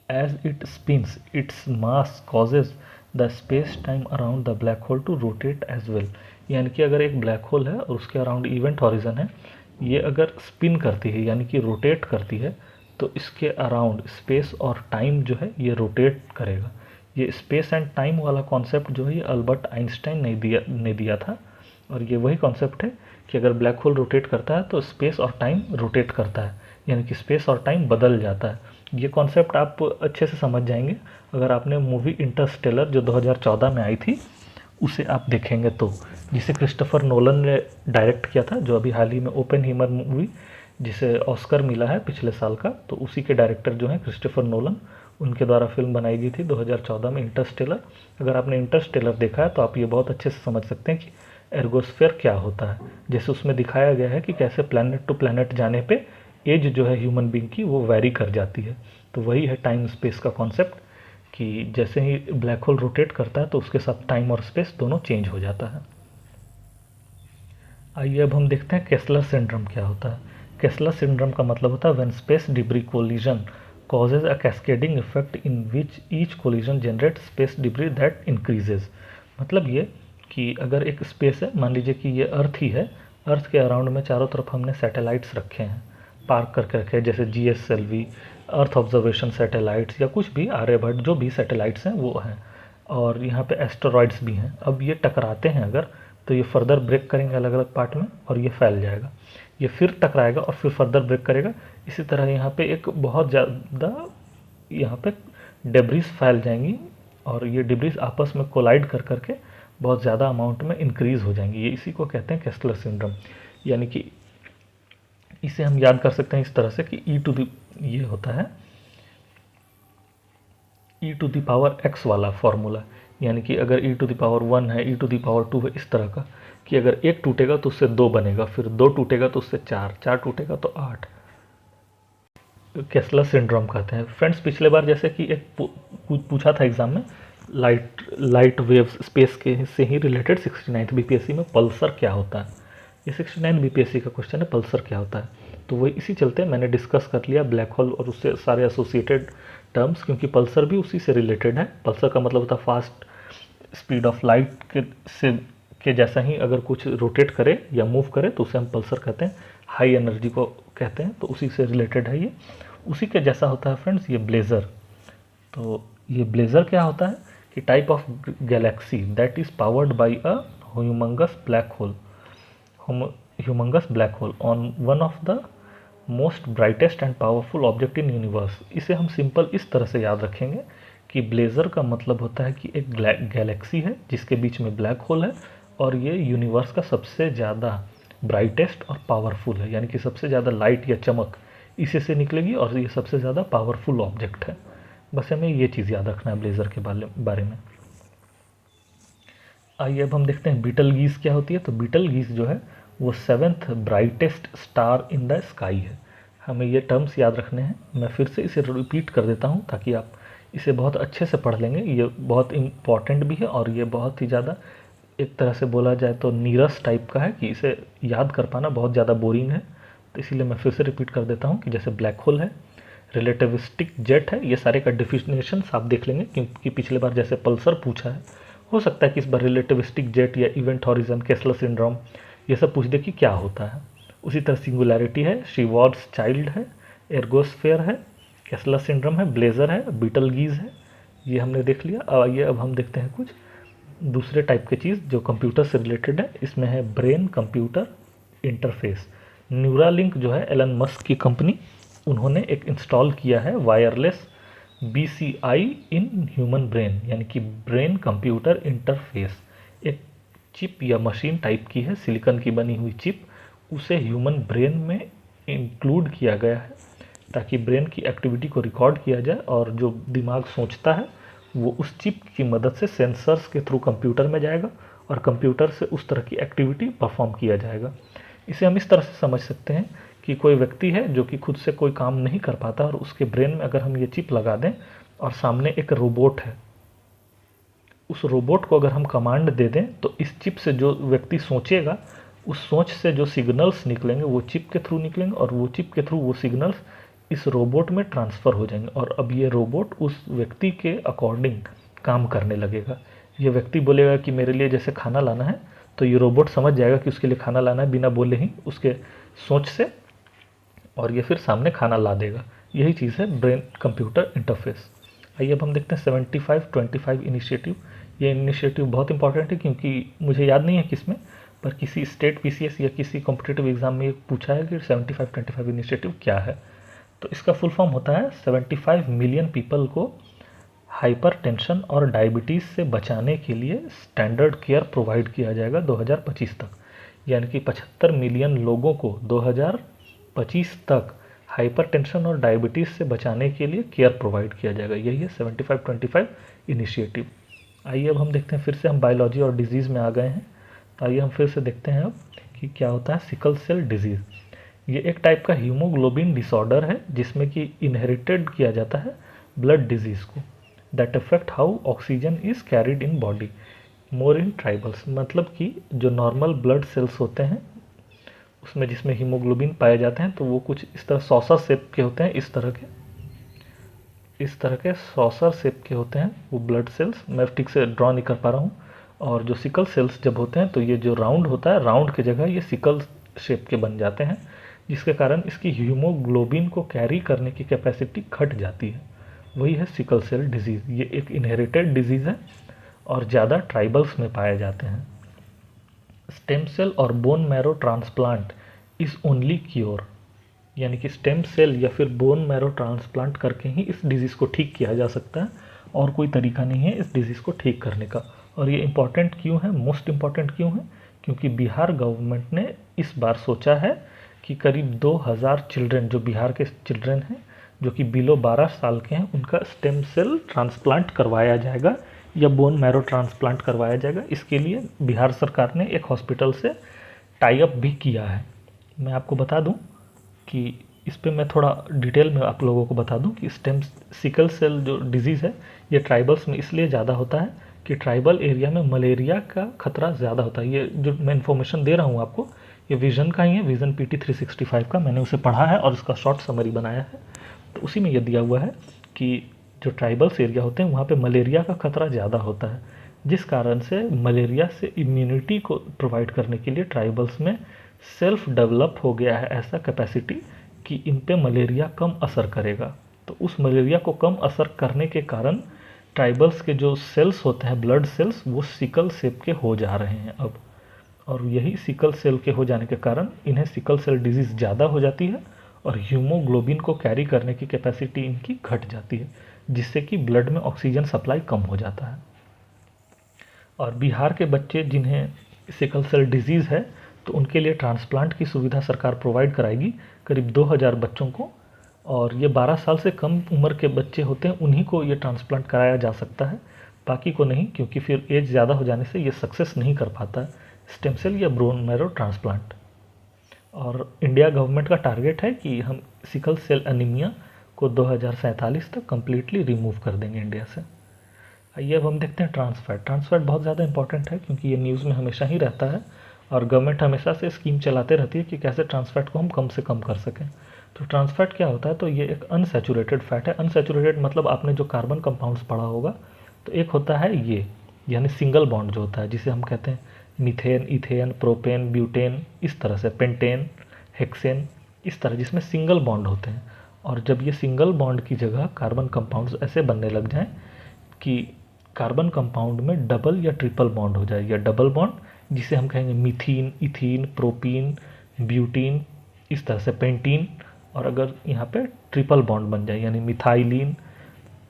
as it spins its mass causes the space time around the black hole to rotate as well। यानी कि अगर एक ब्लैक होल है और उसके अराउंड इवेंट हॉरिजन है, ये अगर स्पिन करती है यानी कि रोटेट करती है, तो इसके अराउंड स्पेस और टाइम जो है ये रोटेट करेगा। ये स्पेस एंड टाइम वाला कॉन्सेप्ट जो है ये अल्बर्ट आइंस्टाइन ने दिया था, और ये वही कॉन्सेप्ट है कि अगर ब्लैक होल रोटेट करता है तो स्पेस और टाइम रोटेट करता है, यानी कि स्पेस और टाइम बदल जाता है। ये कॉन्सेप्ट आप अच्छे से समझ जाएंगे अगर आपने मूवी इंटरस्टेलर जो 2014 में आई थी उसे आप देखेंगे तो, जिसे क्रिस्टोफर नोलन ने डायरेक्ट किया था, जो अभी हाल ही में ओपेनहीमर मूवी जिसे ऑस्कर मिला है पिछले साल का, तो उसी के डायरेक्टर जो हैं क्रिस्टोफर नोलन, उनके द्वारा फिल्म बनाई गई थी 2014 में इंटरस्टेलर। अगर आपने इंटरस्टेलर देखा है तो आप ये बहुत अच्छे से समझ सकते हैं कि एर्गोस्फेयर क्या होता है। जैसे उसमें दिखाया गया है कि कैसे प्लैनेट टू प्लैनेट जाने पे एज जो है ह्यूमन बीइंग की वो वैरी कर जाती है, तो वही है टाइम स्पेस का कॉन्सेप्ट, कि जैसे ही ब्लैक होल रोटेट करता है तो उसके साथ टाइम और स्पेस दोनों चेंज हो जाता है। आइए अब हम देखते हैं केस्लर सिंड्रोम क्या होता है। केस्लर सिंड्रोम का मतलब होता है when space debris collision causes a cascading effect in which each collision generates space debris that increases। मतलब ये कि अगर एक स्पेस है, मान लीजिए कि ये अर्थ ही है, अर्थ के अराउंड में चारों तरफ हमने सैटेलाइट्स रखे हैं, पार्क करके रखे हैं, जैसे GSLV अर्थ ऑब्जर्वेशन सैटेलाइट्स या कुछ भी आर्यभट्ट जो भी सैटेलाइट्स हैं वो हैं, और यहाँ पे एस्टेरॉइड्स भी हैं। अब ये टकराते हैं अगर, तो ये फर्दर ब्रेक करेंगे अलग अलग पार्ट में और ये फैल जाएगा, ये फिर टकराएगा और फिर फर्दर ब्रेक करेगा। इसी तरह यहाँ पे एक बहुत ज़्यादा यहाँ पे डेब्रिस फैल जाएंगी, और ये डिब्रिस आपस में कोलाइड कर करके बहुत ज़्यादा अमाउंट में इंक्रीज़ हो जाएंगी। ये इसी को कहते हैं केस्लर सिंड्रोम। यानी कि इसे हम याद कर सकते हैं इस तरह से कि ये होता है e⁻x वाला फॉर्मूला, यानी कि अगर e⁻1 है, e⁻2 है, इस तरह का, कि अगर एक टूटेगा तो उससे 2 बनेगा, फिर 2 टूटेगा तो उससे 4, 4 टूटेगा तो 8। केस्लर सिंड्रोम कहते हैं। फ्रेंड्स, पिछले बार जैसे कि एक पूछा था एग्जाम में, लाइट वेव्स स्पेस के से ही रिलेटेड 69th बीपीएससी में पल्सर क्या होता है, ये 69 बीपीएससी का क्वेश्चन है, पल्सर क्या होता है। तो वही इसी चलते मैंने डिस्कस कर लिया ब्लैक होल और उससे सारे एसोसिएटेड टर्म्स, क्योंकि पल्सर भी उसी से रिलेटेड है। पल्सर का मतलब होता है फास्ट स्पीड ऑफ लाइट के जैसा ही अगर कुछ रोटेट करे या मूव करे तो उसे हम पल्सर कहते हैं, हाई एनर्जी को कहते हैं, तो उसी से रिलेटेड है ये। उसी के जैसा होता है फ्रेंड्स ये ब्लेज़र। तो ये ब्लेज़र क्या होता है कि type of Galaxy that is powered by a humongous black hole on one of the most brightest and powerful object in universe. इसे हम सिंपल इस तरह से याद रखेंगे कि ब्लेज़र का मतलब होता है कि एक गैलेक्सी है जिसके बीच में ब्लैक होल है, और ये यूनिवर्स का सबसे ज़्यादा ब्राइटेस्ट और पावरफुल है, यानी कि सबसे ज़्यादा लाइट या चमक इसी से निकलेगी, और ये सबसे ज़्यादा पावरफुल ऑब्जेक्ट है। बस हमें ये चीज़ याद रखना है ब्लेज़र के बारे में। आइए अब हम देखते हैं बीटल गीज क्या होती है। तो बीटल गीज जो है वो 7th brightest star in the sky है। हमें ये टर्म्स याद रखने हैं। मैं फिर से इसे रिपीट कर देता हूँ ताकि आप इसे बहुत अच्छे से पढ़ लेंगे। ये बहुत इम्पॉर्टेंट भी है और ये बहुत ही ज़्यादा, एक तरह से बोला जाए तो नीरस टाइप का है कि इसे याद कर पाना बहुत ज़्यादा बोरिंग है। तो इसीलिए मैं फिर से रिपीट कर देता हूँ कि जैसे ब्लैक होल है, रिलेटिविस्टिक जेट है, ये सारे का डिफिनेशन आप देख लेंगे क्योंकि पिछले बार जैसे पल्सर पूछा है, हो सकता है कि इस बार रिलेटिविस्टिक जेट या इवेंट हॉरिजन, केसलर सिंड्रोम, ये सब पूछ दे कि क्या होता है। उसी तरह सिंगुलैरिटी है, शीवार्ड्स चाइल्ड है, एर्गोस्फेयर है, केसलर सिंड्रोम है, ब्लेजर है, बीटलगीज है, ये हमने देख लिया। आइए अब हम देखते हैं कुछ दूसरे टाइप के चीज़ जो कंप्यूटर से रिलेटेड है। इसमें है ब्रेन कंप्यूटर इंटरफेस। न्यूरालिंक जो है एलन मस्क की कंपनी, उन्होंने एक इंस्टॉल किया है wireless BCI in human brain, यानी कि ब्रेन कंप्यूटर इंटरफेस। एक चिप या मशीन टाइप की है, सिलिकॉन की बनी हुई चिप, उसे ह्यूमन ब्रेन में इंक्लूड किया गया है ताकि ब्रेन की एक्टिविटी को रिकॉर्ड किया जाए और जो दिमाग सोचता है वो उस चिप की मदद से सेंसर्स के थ्रू कंप्यूटर में जाएगा और कंप्यूटर से उस तरह की एक्टिविटी परफॉर्म किया जाएगा। इसे हम इस तरह से समझ सकते हैं कि कोई व्यक्ति है जो कि खुद से कोई काम नहीं कर पाता और उसके ब्रेन में अगर हम ये चिप लगा दें और सामने एक रोबोट है, उस रोबोट को अगर हम कमांड दे दें तो इस चिप से जो व्यक्ति सोचेगा, उस सोच से जो सिग्नल्स निकलेंगे वो चिप के थ्रू निकलेंगे और वो चिप के थ्रू वो सिग्नल्स इस रोबोट में ट्रांसफ़र हो जाएंगे और अब ये रोबोट उस व्यक्ति के अकॉर्डिंग काम करने लगेगा। ये व्यक्ति बोलेगा कि मेरे लिए जैसे खाना लाना है, तो ये रोबोट समझ जाएगा कि उसके लिए खाना लाना है बिना बोले ही उसके सोच से, और ये फिर सामने खाना ला देगा। यही चीज़ है ब्रेन कंप्यूटर इंटरफेस। आइए अब हम देखते हैं 75-25 इनिशिएटिव। ये इनिशिएटिव बहुत इंपॉर्टेंट है क्योंकि मुझे याद नहीं है किसमें, पर किसी स्टेट PCS या किसी कॉम्पिटिटिव एग्जाम में पूछा है कि 75-25 इनिशिएटिव क्या है। तो इसका फुल फॉर्म होता है 75 मिलियन पीपल को हाइपर टेंशन और डायबिटीज़ से बचाने के लिए स्टैंडर्ड केयर प्रोवाइड किया जाएगा 2025 तक। यानी कि 75 मिलियन लोगों को 2025 तक हाइपरटेंशन और डायबिटीज़ से बचाने के लिए केयर प्रोवाइड किया जाएगा। यही है 75-25 इनिशिएटिव। आइए अब हम देखते हैं, फिर से हम बायोलॉजी और डिजीज़ में आ गए हैं, तो आइए हम फिर से देखते हैं अब कि क्या होता है सिकल सेल डिजीज़। ये एक टाइप का हीमोग्लोबिन डिसऑर्डर है जिसमें कि इनहेरिटेड किया जाता है ब्लड डिजीज़ को, that affect how oxygen is carried in body more in tribals. मतलब कि जो नॉर्मल ब्लड सेल्स होते हैं उसमें जिसमें हीमोग्लोबिन पाए जाते हैं, तो वो कुछ इस तरह सॉसर शेप के होते हैं, इस तरह के सॉसर शेप के होते हैं वो ब्लड सेल्स। मैं ठीक से ड्रॉ नहीं कर पा रहा हूँ। और जो सिकल सेल्स जब होते हैं तो ये जो राउंड होता है, राउंड की जगह ये सिकल शेप के बन जाते हैं, जिसके कारण इसकी हीमोग्लोबिन को कैरी करने की कैपेसिटी घट जाती है। वही है सिकल सेल डिजीज़। ये एक इनहेरिटेड डिजीज़ है और ज़्यादा ट्राइबल्स में पाए जाते हैं। स्टेम सेल और bone marrow transplant is only cure, यानी कि स्टेम सेल या फिर बोन मैरो ट्रांसप्लांट करके ही इस डिज़ीज़ को ठीक किया जा सकता है और कोई तरीका नहीं है इस डिज़ीज़ को ठीक करने का। और ये इम्पॉर्टेंट क्यों है, मोस्ट इम्पॉर्टेंट क्यों है, क्योंकि बिहार गवर्नमेंट ने इस बार सोचा है कि करीब 2000 चिल्ड्रन, जो बिहार के चिल्ड्रन हैं जो कि बिलो 12 साल के हैं, उनका स्टेम सेल ट्रांसप्लांट करवाया जाएगा या बोन मैरो ट्रांसप्लांट करवाया जाएगा। इसके लिए बिहार सरकार ने एक हॉस्पिटल से टाई अप भी किया है। मैं आपको बता दूं कि इस पे मैं थोड़ा डिटेल में आप लोगों को बता दूं कि सिकल सेल जो डिजीज़ है ये ट्राइबल्स में इसलिए ज़्यादा होता है कि ट्राइबल एरिया में मलेरिया का खतरा ज़्यादा होता है। ये जो मैं इन्फॉर्मेशन दे रहा हूँ आपको, ये विजन का ही है, विजन PT 365 का। मैंने उसे पढ़ा है और उसका शॉर्ट समरी बनाया है। तो उसी में ये दिया हुआ है कि जो ट्राइबल्स एरिया होते हैं वहाँ पे मलेरिया का खतरा ज़्यादा होता है, जिस कारण से मलेरिया से इम्यूनिटी को प्रोवाइड करने के लिए ट्राइबल्स में सेल्फ डेवलप हो गया है ऐसा कैपेसिटी कि इन पे मलेरिया कम असर करेगा। तो उस मलेरिया को कम असर करने के कारण ट्राइबल्स के जो सेल्स होते हैं, ब्लड सेल्स, वो सिकल सेप के हो जा रहे हैं अब। और यही सिकल सेल के हो जाने के कारण इन्हें सिकल सेल डिजीज़ ज़्यादा हो जाती है और हीमोग्लोबिन को कैरी करने की कैपेसिटी इनकी घट जाती है, जिससे कि ब्लड में ऑक्सीजन सप्लाई कम हो जाता है। और बिहार के बच्चे जिन्हें सिकल सेल डिजीज़ है तो उनके लिए ट्रांसप्लांट की सुविधा सरकार प्रोवाइड कराएगी करीब 2000 बच्चों को। और ये 12 साल से कम उम्र के बच्चे होते हैं, उन्हीं को ये ट्रांसप्लांट कराया जा सकता है, बाकी को नहीं, क्योंकि फिर एज ज़्यादा हो जाने से ये सक्सेस नहीं कर पाता है स्टेम सेल या बोन मैरो ट्रांसप्लांट। और इंडिया गवर्नमेंट का टारगेट है कि हम सिकल सेल एनीमिया को 2047 तक कम्प्लीटली रिमूव कर देंगे इंडिया से। आइए अब हम देखते हैं ट्रांसफैट। ट्रांसफैट बहुत ज़्यादा इंपॉर्टेंट है क्योंकि ये न्यूज़ में हमेशा ही रहता है और गवर्नमेंट हमेशा से स्कीम चलाते रहती है कि कैसे ट्रांसफैट को हम कम से कम कर सकें। तो ट्रांस फैट क्या होता है, तो ये एक अनसैचुरेटेड फैट है। अनसैचुरेटेड मतलब आपने जो कार्बन कंपाउंड्स पढ़ा होगा, तो एक होता है ये, यानी सिंगल बॉन्ड जो होता है, जिसे हम कहते हैं मीथेन, इथेन, प्रोपेन, ब्यूटेन, इस तरह से पेंटेन, हेक्सेन, इस तरह, जिसमें सिंगल बॉन्ड होते हैं। और जब ये सिंगल बॉन्ड की जगह कार्बन कंपाउंड्स ऐसे बनने लग जाएं कि कार्बन कंपाउंड में डबल या ट्रिपल बॉन्ड हो जाए, या डबल बॉन्ड जिसे हम कहेंगे मीथीन, इथीन, प्रोपीन, ब्यूटीन, इस तरह से पेंटीन। और अगर यहाँ पे ट्रिपल बॉन्ड बन जाए, यानी मिथाइलिन,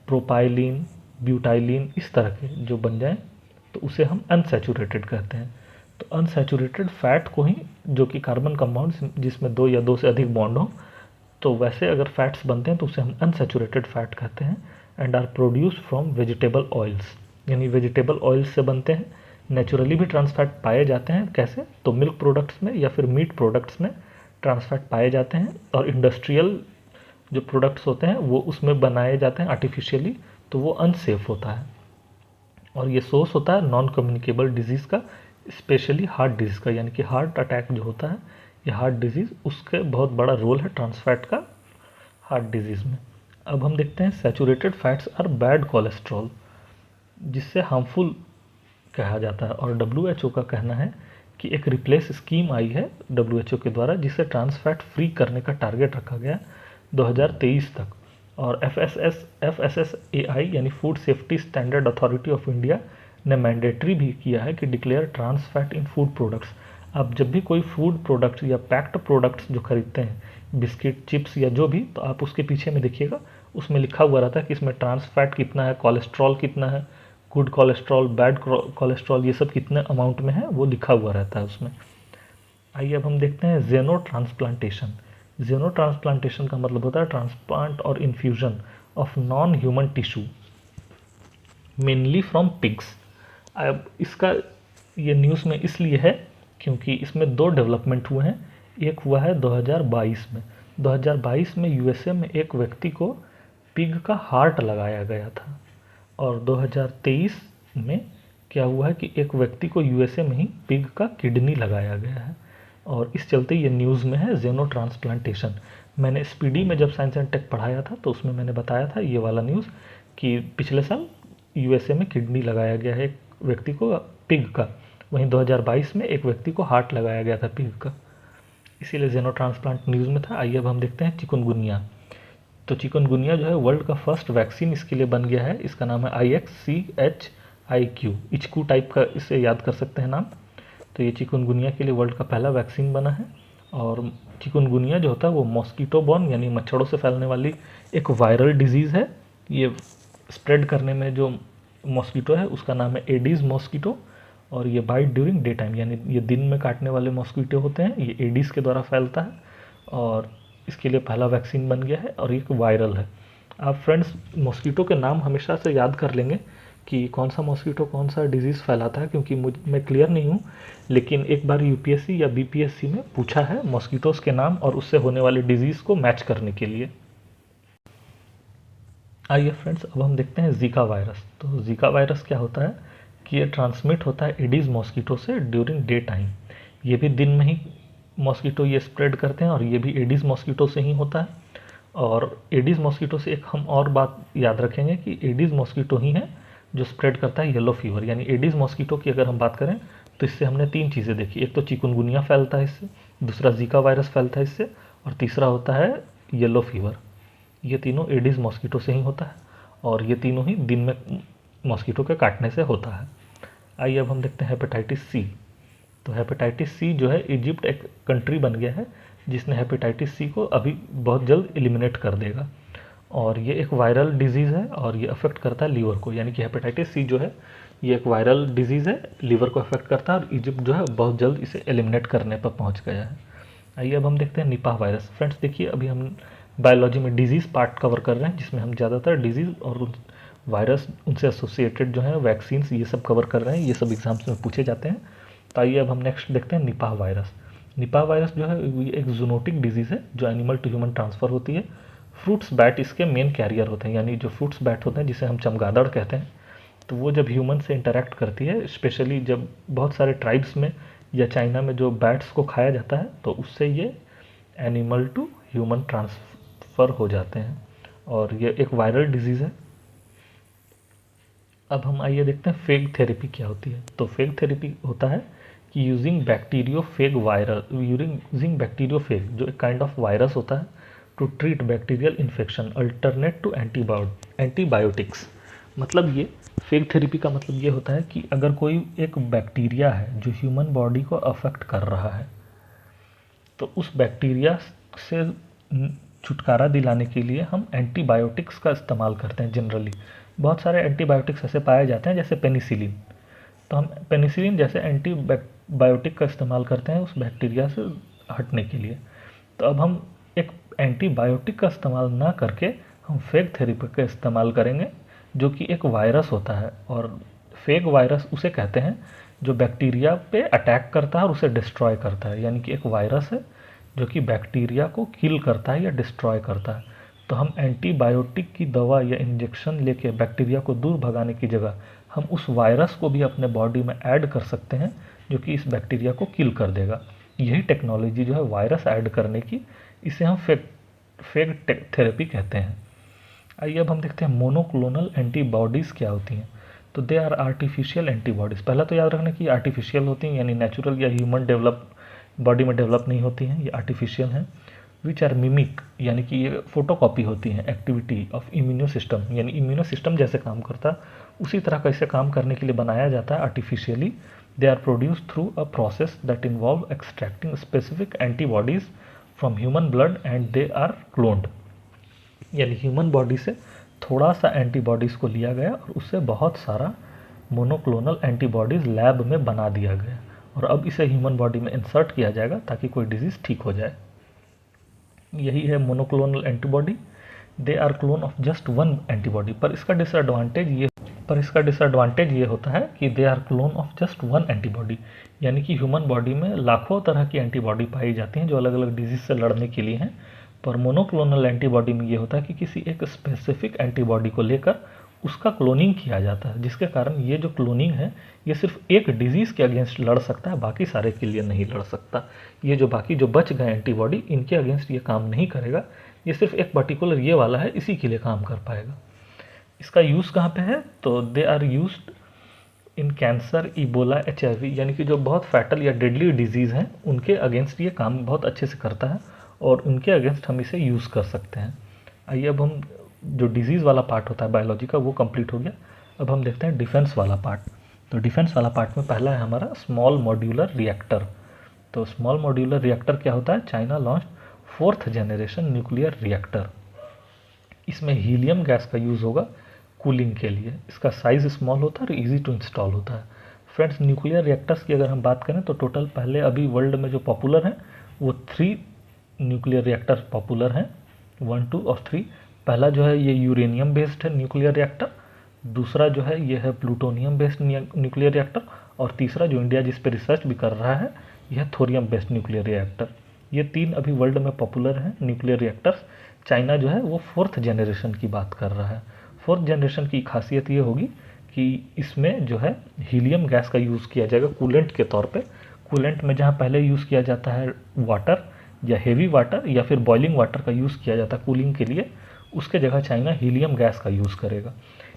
प्रोपाइलिन, ब्यूटाइलिन, इस तरह के जो बन जाए, तो उसे हम अनसैचुरेटेड कहते हैं। तो अनसैचुरेटेड फैट को ही, जो कि कार्बन कंपाउंड जिसमें दो या दो से अधिक बॉन्ड हो, तो वैसे अगर फैट्स बनते हैं तो उसे हम अनसैचुरेटेड फैट कहते हैं। And are produce from vegetable oils, यानी वेजिटेबल ऑयल्स से बनते हैं। नेचुरली भी ट्रांस फैट पाए जाते हैं, कैसे, तो मिल्क प्रोडक्ट्स में या फिर मीट प्रोडक्ट्स में ट्रांस फैट पाए जाते हैं। और इंडस्ट्रियल जो प्रोडक्ट्स होते हैं वो उसमें बनाए जाते हैं आर्टिफिशियली, तो वो अनसेफ होता है। और ये सोर्स होता है नॉन कम्युनिकेबल डिजीज़ का, स्पेशली हार्ट डिजीज़ का, यानी कि हार्ट अटैक जो होता है या हार्ट डिजीज़, उसके बहुत बड़ा रोल है ट्रांस फैट का हार्ट डिजीज़ में। अब हम देखते हैं saturated fats are bad cholesterol, जिससे हार्मफुल कहा जाता है। और डब्ल्यू का कहना है कि एक रिप्लेस स्कीम आई है डब्ल्यू के द्वारा, जिसे ट्रांस फैट फ्री करने का टारगेट रखा गया 2023 तक। और FSSAI यानी food safety standard authority of India ने मैंडेटरी भी किया है कि declare trans fat in food products. आप जब भी कोई फूड प्रोडक्ट्स या पैक्ड प्रोडक्ट्स जो खरीदते हैं, बिस्किट, चिप्स या जो भी, तो आप उसके पीछे में देखिएगा, उसमें लिखा हुआ रहता है कि इसमें ट्रांस फैट कितना है, कोलेस्ट्रॉल कितना है, गुड कोलेस्ट्रॉल, बैड कोलेस्ट्रॉल, ये सब कितने अमाउंट में है वो लिखा हुआ रहता है उसमें। आइए अब हम देखते हैं जेनो ट्रांसप्लांटेशन। जेनो ट्रांसप्लांटेशन का मतलब होता है ट्रांसप्लांट और infusion of non human tissue, mainly from pigs. अब इसका ये न्यूज़ में इसलिए है क्योंकि इसमें दो डेवलपमेंट हुए हैं। एक हुआ है 2022 में। 2022 में यूएसए में एक व्यक्ति को पिग का हार्ट लगाया गया था। और 2023 में क्या हुआ है कि एक व्यक्ति को यूएसए में ही पिग का किडनी लगाया गया है। और इस चलते ये न्यूज़ में है जेनो ट्रांसप्लांटेशन। मैंने स्पीडी में जब साइंस एंड टेक पढ़ाया था तो उसमें मैंने बताया था ये वाला न्यूज़ कि पिछले साल यूएसए में किडनी लगाया गया है एक व्यक्ति को पिग का। वहीं 2022 में एक व्यक्ति को हार्ट लगाया गया था पिग का, इसीलिए जेनो ट्रांसप्लांट न्यूज़ में था। आइए अब हम देखते हैं चिकनगुनिया। तो चिकनगुनिया जो है वर्ल्ड का फर्स्ट वैक्सीन इसके लिए बन गया है। इसका नाम है IXCHIQ, इचकू टाइप का इसे याद कर सकते हैं नाम। तो ये चिकनगुनिया के लिए वर्ल्ड का पहला वैक्सीन बना है। और चिकनगुनिया जो होता है वो मॉस्किटो बॉर्न, यानी मच्छरों से फैलने वाली एक वायरल डिजीज़ है। ये स्प्रेड करने में जो मॉस्किटो है उसका नाम है एडीज मॉस्किटो। और ये बाइट ड्यूरिंग डे टाइम, यानी ये दिन में काटने वाले मॉस्किटो होते हैं, ये एडीज के द्वारा फैलता है। और इसके लिए पहला वैक्सीन बन गया है और एक वायरल है। आप फ्रेंड्स मॉस्किटो के नाम हमेशा से याद कर लेंगे कि कौन सा मॉस्किटो कौन सा डिजीज़ फैलाता है, क्योंकि मैं क्लियर नहीं हूँ, लेकिन एक बार यूपीएससी या बीपीएससी में पूछा है मॉस्किटोज़ के नाम और उससे होने वाले डिजीज़ को मैच करने के लिए। आइए फ्रेंड्स अब हम देखते हैं जीका वायरस। तो जीका वायरस क्या होता है कि ये ट्रांसमिट होता है एडीज मॉस्किटो से ड्यूरिंग डे टाइम। ये भी दिन में ही मॉस्किटो ये स्प्रेड करते हैं और ये भी एडीज मॉस्किटो से ही होता है। और एडीज मॉस्किटो से एक हम और बात याद रखेंगे कि एडीज मॉस्किटो ही है जो स्प्रेड करता है येलो फीवर। यानी एडीज मॉस्किटो की अगर हम बात करें तो इससे हमने तीन चीज़ें देखी। एक तो चिकनगुनिया फैलता है इससे, दूसरा जीका वायरस फैलता है इससे, और तीसरा होता है येलो फीवर। ये तीनों एडीज मॉस्किटो से ही होता है और ये तीनों ही दिन में मॉस्किटो के काटने से होता है। आइए अब हम देखते हैं हेपेटाइटिस सी। तो हेपेटाइटिस सी जो है, इजिप्ट एक कंट्री बन गया है जिसने हेपेटाइटिस सी को अभी बहुत जल्द एलिमिनेट कर देगा। और ये एक वायरल डिजीज़ है और ये अफेक्ट करता है लीवर को। यानी कि हेपेटाइटिस सी जो है ये एक वायरल डिजीज़ है, लीवर को अफेक्ट करता है और इजिप्ट जो है बहुत जल्द इसे एलिमिनेट करने पर पहुंच गया है। आइए अब हम देखते हैं निपाह वायरस। फ्रेंड्स देखिए, अभी हम बायोलॉजी में डिजीज़ पार्ट कवर कर रहे हैं जिसमें हम ज़्यादातर डिजीज़ और वायरस उनसे एसोसिएटेड जो है वैक्सीन्स ये सब कवर कर रहे हैं, ये सब एग्जाम्स में पूछे जाते हैं। तो आइए अब हम नेक्स्ट देखते हैं निपाह वायरस। निपाह वायरस जो है ये एक जूनोटिक डिजीज़ है जो एनिमल टू ह्यूमन ट्रांसफ़र होती है। फ्रूट्स बैट इसके मेन कैरियर होते हैं, यानी जो फ्रूट्स बैट होते हैं जिसे हम चमगादड़ कहते हैं, तो वो जब ह्यूमन से इंटरेक्ट करती है, स्पेशली जब बहुत सारे ट्राइब्स में या चाइना में जो बैट्स को खाया जाता है, तो उससे ये एनिमल टू ह्यूमन ट्रांसफ़र हो जाते हैं और ये एक वायरल डिजीज़ है। अब हम आइए देखते हैं फेग थेरेपी क्या होती है। तो फेग थेरेपी होता है कि यूजिंग बैक्टीरियोफेग जो एक काइंड ऑफ वायरस होता है to treat bacterial infection alternate to antibiotics. मतलब ये फेग थेरेपी का मतलब ये होता है कि अगर कोई एक बैक्टीरिया है जो ह्यूमन बॉडी को अफेक्ट कर रहा है, तो उस बैक्टीरिया से छुटकारा दिलाने के लिए हम एंटीबायोटिक्स का इस्तेमाल करते हैं। जनरली बहुत सारे एंटीबायोटिक्स ऐसे पाए जाते हैं जैसे पेनिसिलिन, तो हम पेनिसिलिन जैसे एंटीबायोटिक का इस्तेमाल करते हैं उस बैक्टीरिया से हटने के लिए। तो अब हम एक एंटीबायोटिक का इस्तेमाल ना करके हम फेग थेरेपी का इस्तेमाल करेंगे, जो कि एक वायरस होता है। और फेग वायरस उसे कहते हैं जो बैक्टीरिया पे अटैक करता है और उसे डिस्ट्रॉय करता है, यानी कि एक वायरस है जो कि बैक्टीरिया को किल करता है या डिस्ट्रॉय करता है। तो हम एंटीबायोटिक की दवा या इंजेक्शन लेके बैक्टीरिया को दूर भगाने की जगह हम उस वायरस को भी अपने बॉडी में ऐड कर सकते हैं जो कि इस बैक्टीरिया को किल कर देगा। यही टेक्नोलॉजी जो है वायरस ऐड करने की, इसे हम फेग थेरेपी कहते हैं। आइए अब हम देखते हैं मोनोक्लोनल एंटीबॉडीज़ क्या होती हैं। तो दे आर आर्टिफिशियल एंटीबॉडीज़। पहला तो याद रखना कि आर्टिफिशियल होती हैं, यानी नेचुरल या ह्यूमन बॉडी में डेवलप नहीं होती हैं, ये आर्टिफिशियल हैं। विच आर मिमिक, यानी कि ये फोटोकॉपी होती हैं एक्टिविटी ऑफ इम्यूनो सिस्टम, यानी इम्यूनो सिस्टम जैसे काम करता है उसी तरह का इसे काम करने के लिए बनाया जाता है artificially. They are produce through a process that involve extracting specific antibodies from human blood and they are cloned, यानी ह्यूमन बॉडी से थोड़ा सा एंटीबॉडीज़ को लिया गया और उससे बहुत सारा मोनोक्लोनल एंटीबॉडीज़ लैब में बना दिया गया और अब इसे ह्यूमन बॉडी में इंसर्ट किया जाएगा ताकि कोई डिजीज़ ठीक हो जाए। यही है monoclonal antibody. They are clone of just one antibody, पर इसका डिसएडवांटेज ये होता है कि they are clone of just one antibody, यानी कि ह्यूमन बॉडी में लाखों तरह की एंटीबॉडी पाई जाती हैं जो अलग अलग डिजीज़ से लड़ने के लिए हैं। पर मोनोक्लोनल एंटीबॉडी में ये होता है कि किसी एक स्पेसिफिक एंटीबॉडी को लेकर उसका क्लोनिंग किया जाता है, जिसके कारण ये जो क्लोनिंग है ये सिर्फ एक डिजीज़ के अगेंस्ट लड़ सकता है, बाकी सारे के लिए नहीं लड़ सकता। ये जो बाकी जो बच गए एंटीबॉडी इनके अगेंस्ट ये काम नहीं करेगा, ये सिर्फ एक पर्टिकुलर ये वाला है इसी के लिए काम कर पाएगा। इसका यूज़ कहाँ पे है? तो they are used in cancer, Ebola, HIV, यानी कि जो बहुत फैटल या डेडली डिजीज़ हैं उनके अगेंस्ट ये काम बहुत अच्छे से करता है और उनके अगेंस्ट हम इसे यूज़ कर सकते हैं। आइए अब हम जो डिजीज़ वाला पार्ट होता है बायोलॉजी का वो कंप्लीट हो गया। अब हम देखते हैं डिफेंस वाला पार्ट। तो डिफेंस वाला पार्ट में पहला है हमारा स्मॉल मॉड्यूलर रिएक्टर। तो स्मॉल मॉड्यूलर रिएक्टर क्या होता है? China launch 4th generation nuclear reactor. इसमें हीलियम गैस का यूज़ होगा कूलिंग के लिए। इसका साइज़ स्मॉल होता है और इजी टू इंस्टॉल होता है। फ्रेंड्स, न्यूक्लियर रिएक्टर्स की अगर हम बात करें तो टोटल पहले अभी वर्ल्ड में जो पॉपुलर हैं वो 3 न्यूक्लियर रिएक्टर पॉपुलर हैं, 1, 2 और 3। पहला जो है ये यूरेनियम बेस्ड है न्यूक्लियर रिएक्टर, दूसरा जो है ये है प्लूटोनियम बेस्ड न्यूक्लियर रिएक्टर और तीसरा जो इंडिया जिस पे रिसर्च भी कर रहा है यह थोरियम बेस्ड न्यूक्लियर रिएक्टर। ये 3 अभी वर्ल्ड में पॉपुलर हैं न्यूक्लियर रिएक्टर्स। चाइना जो है वो 4th जनरेशन की बात कर रहा है। 4th जनरेशन की खासियत ये होगी कि इसमें जो है हीलियम गैस का यूज़ किया जाएगा कूलेंट के तौर पे। कूलेंट में जहाँ पहले यूज़ किया जाता है वाटर या हेवी वाटर या फिर बॉइलिंग वाटर का यूज़ किया जाता है कूलिंग के लिए, उसके जगह चाइना हीलियम गैस का यूज़ करेगा।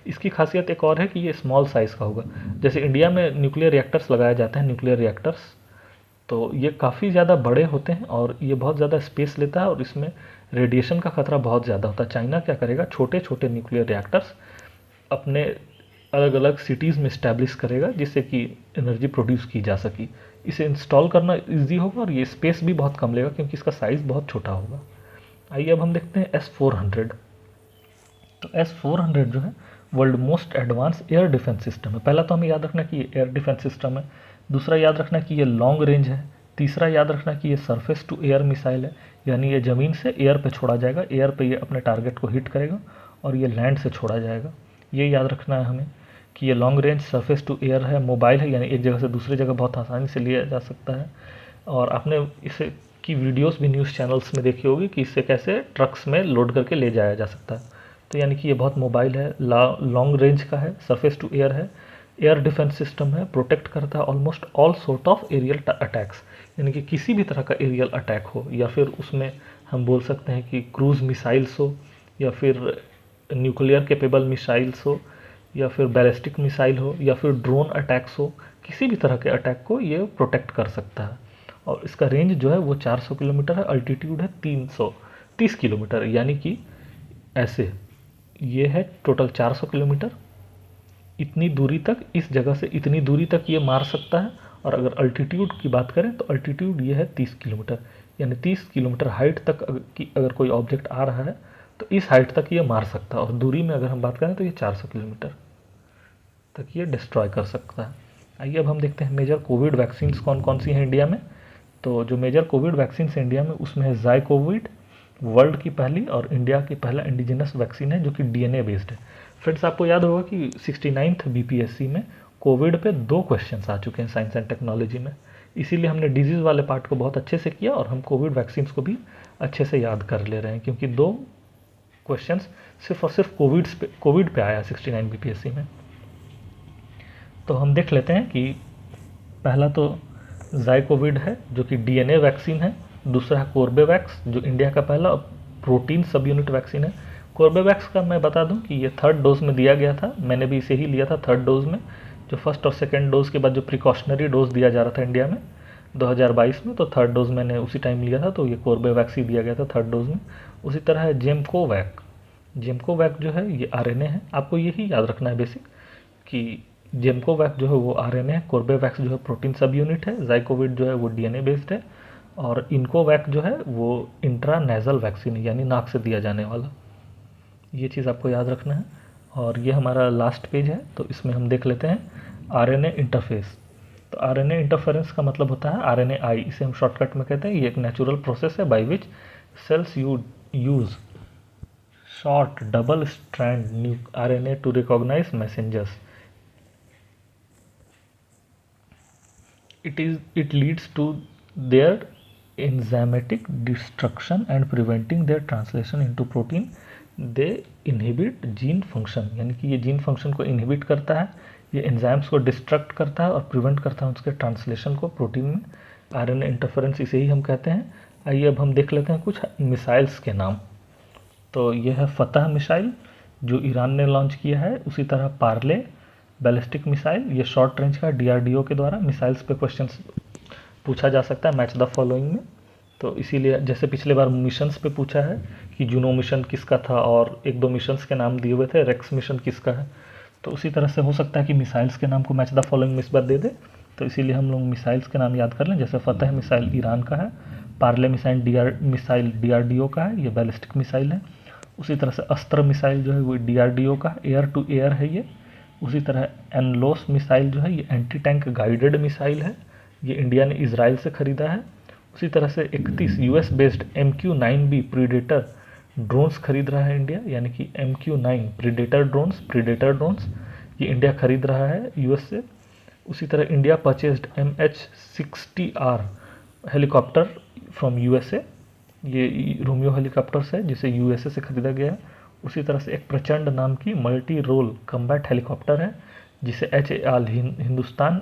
इसकी खासियत एक और है कि ये स्मॉल साइज़ का होगा। जैसे इंडिया में न्यूक्लियर रिएक्टर्स लगाए जाते हैं, न्यूक्लियर रिएक्टर्स, तो ये काफ़ी ज़्यादा बड़े होते हैं और ये बहुत ज़्यादा स्पेस लेता है और इसमें रेडिएशन का खतरा बहुत ज़्यादा होता है। चाइना क्या करेगा, छोटे छोटे न्यूक्लियर रिएक्टर्स अपने अलग अलग सिटीज़ में इस्टेब्लिश करेगा जिससे कि एनर्जी प्रोड्यूस की जा सके। इसे इंस्टॉल करना इजी होगा और ये स्पेस भी बहुत कम लेगा क्योंकि इसका साइज़ बहुत छोटा होगा। आइए अब हम देखते हैं S-400। तो S-400 जो है world most advance air defence system है। पहला तो हमें याद रखना कि ये एयर डिफेंस सिस्टम है, दूसरा याद रखना कि ये लॉन्ग रेंज है, तीसरा याद रखना कि ये सरफेस टू एयर मिसाइल है, यानी ये ज़मीन से एयर पे छोड़ा जाएगा, एयर पे ये अपने टारगेट को हिट करेगा और ये लैंड से छोड़ा जाएगा। ये याद रखना है हमें कि ये long range surface to air है, मोबाइल है, यानी एक जगह से दूसरी जगह बहुत आसानी से लिया जा सकता है। और आपने इसे की वीडियोस भी न्यूज़ चैनल्स में देखी होगी कि इससे कैसे ट्रक्स में लोड करके ले जाया जा सकता है। तो यानी कि ये बहुत मोबाइल है, लॉन्ग रेंज का है, सरफेस टू एयर है, एयर डिफेंस सिस्टम है, प्रोटेक्ट करता है almost all sort of aerial attacks, यानी कि किसी भी तरह का एरियल अटैक हो, या फिर उसमें हम बोल सकते हैं कि क्रूज मिसाइल्स हो, या फिर न्यूक्लियर केपेबल मिसाइल्स हो, या फिर बैलिस्टिक मिसाइल हो, या फिर ड्रोन अटैक्स हो, किसी भी तरह के अटैक को ये प्रोटेक्ट कर सकता है। और इसका रेंज जो है वो 400 किलोमीटर है, अल्टीट्यूड है 330 किलोमीटर, यानी कि ऐसे ये है टोटल 400 किलोमीटर, इतनी दूरी तक, इस जगह से इतनी दूरी तक ये मार सकता है। और अगर अल्टीट्यूड की बात करें तो अल्टीट्यूड ये है 30 किलोमीटर, यानी 30 किलोमीटर हाइट तक अगर कोई ऑब्जेक्ट आ रहा है तो इस हाइट तक ये मार सकता है। और दूरी में अगर हम बात करें तो ये 400 किलोमीटर तक ये डिस्ट्रॉय कर सकता है। आइए अब हम देखते हैं मेजर कोविड वैक्सीन कौन कौन सी हैं इंडिया में। तो जो मेजर कोविड वैक्सीन इंडिया में, उसमें है ज़ायकोविड, वर्ल्ड की पहली और इंडिया की पहला इंडिजिनस वैक्सीन है जो कि डीएनए बेस्ड है। फ्रेंड्स, आपको याद होगा कि 69th बीपीएससी में कोविड पे 2 क्वेश्चंस आ चुके हैं साइंस एंड टेक्नोलॉजी में, इसीलिए हमने डिजीज़ वाले पार्ट को बहुत अच्छे से किया और हम कोविड वैक्सीन को भी अच्छे से याद कर ले रहे हैं, क्योंकि 2 क्वेश्चंस सिर्फ और सिर्फ कोविड पे आया 69 बीपीएससी में। तो हम देख लेते हैं कि पहला तो ज़ायकोविड है जो कि डीएनए वैक्सीन है, दूसरा है कोर्बेवैक्स जो इंडिया का पहला प्रोटीन सब यूनिट वैक्सीन है। कोर्बेवैक्स का मैं बता दूं कि ये 3rd डोज में दिया गया था, मैंने भी इसे ही लिया था 3rd डोज में। जो फर्स्ट और सेकेंड डोज के बाद जो प्रिकॉशनरी डोज दिया जा रहा था इंडिया में 2022 में, तो 3rd डोज मैंने उसी टाइम लिया था, तो ये कोर्बेवैक्स ही दिया गया था 3rd डोज में। उसी तरह है जेमकोवैक जो है ये आरएनए है, आपको यही याद रखना है बेसिक कि जेमकोवैक जो है वो आरएनए है, कोर्बेवैक्स जो है प्रोटीन सब यूनिट है, ज़ायकोविड जो है वो डीएनए बेस्ड है, और इनकोवैक जो है वो इंट्रानेजल वैक्सीन है, यानी नाक से दिया जाने वाला। ये चीज़ आपको याद रखना है। और ये हमारा लास्ट पेज है, तो इसमें हम देख लेते हैं आरएनए इंटरफेस। तो आरएनए इंटरफेरेंस का मतलब होता है आरएनए आई, इसे हम शॉर्टकट में कहते हैं। ये एक नेचुरल प्रोसेस है by which cells use short double strand RNA to recognise messengers. It leads to their enzymatic destruction and preventing their translation into protein. They inhibit gene function, यानी कि ये जीन फंक्शन को इनहिबिट करता है, ये एंजाइम्स को डिस्ट्रक्ट करता है और प्रिवेंट करता है उसके ट्रांसलेशन को प्रोटीन में। आरएनए इंटरफेरेंस इसे ही हम कहते हैं। आइए अब हम देख लेते हैं कुछ मिसाइल्स के नाम। तो यह है फतह मिसाइल जो ईरान ने लॉन्च किया है, उसी तरह पार्ले बैलिस्टिक मिसाइल, ये शॉर्ट रेंज का डीआरडीओ के द्वारा मिसाइल्स पे क्वेश्चंस पूछा जा सकता है मैच द फॉलोइंग में। तो इसीलिए जैसे पिछले बार मिशंस पे पूछा है कि जूनो मिशन किसका था और 1-2 मिशंस के नाम दिए हुए थे, रेक्स मिशन किसका है, तो उसी तरह से हो सकता है कि मिसाइल्स के नाम को मैच द फॉलोइंग में इस बार दे दे। तो इसीलिए हम लोग मिसाइल्स के नाम याद कर लें, जैसे फतह मिसाइल ईरान का है, पार्ले मिसाइल डीआरडीओ का है, ये बैलिस्टिक मिसाइल है। उसी तरह से अस्त्र मिसाइल जो है वो डीआरडीओ का एयर टू एयर है ये। उसी तरह एनलोस मिसाइल जो है ये एंटी टैंक गाइडेड मिसाइल है, ये इंडिया ने इजराइल से ख़रीदा है। उसी तरह से 31 US based MQ-9B predator drones खरीद रहा है इंडिया, यानी कि MQ-9 प्रीडेटर ड्रोन्स ये इंडिया खरीद रहा है यूएस से। उसी तरह India purchased MH-60R helicopter from USA, ये रोमियो हेलीकॉप्टर्स है जिसे यूएसए से खरीदा गया है। उसी तरह से एक प्रचंड नाम की मल्टी रोल कम्बैट हेलीकॉप्टर है जिसे HAL हिंदुस्तान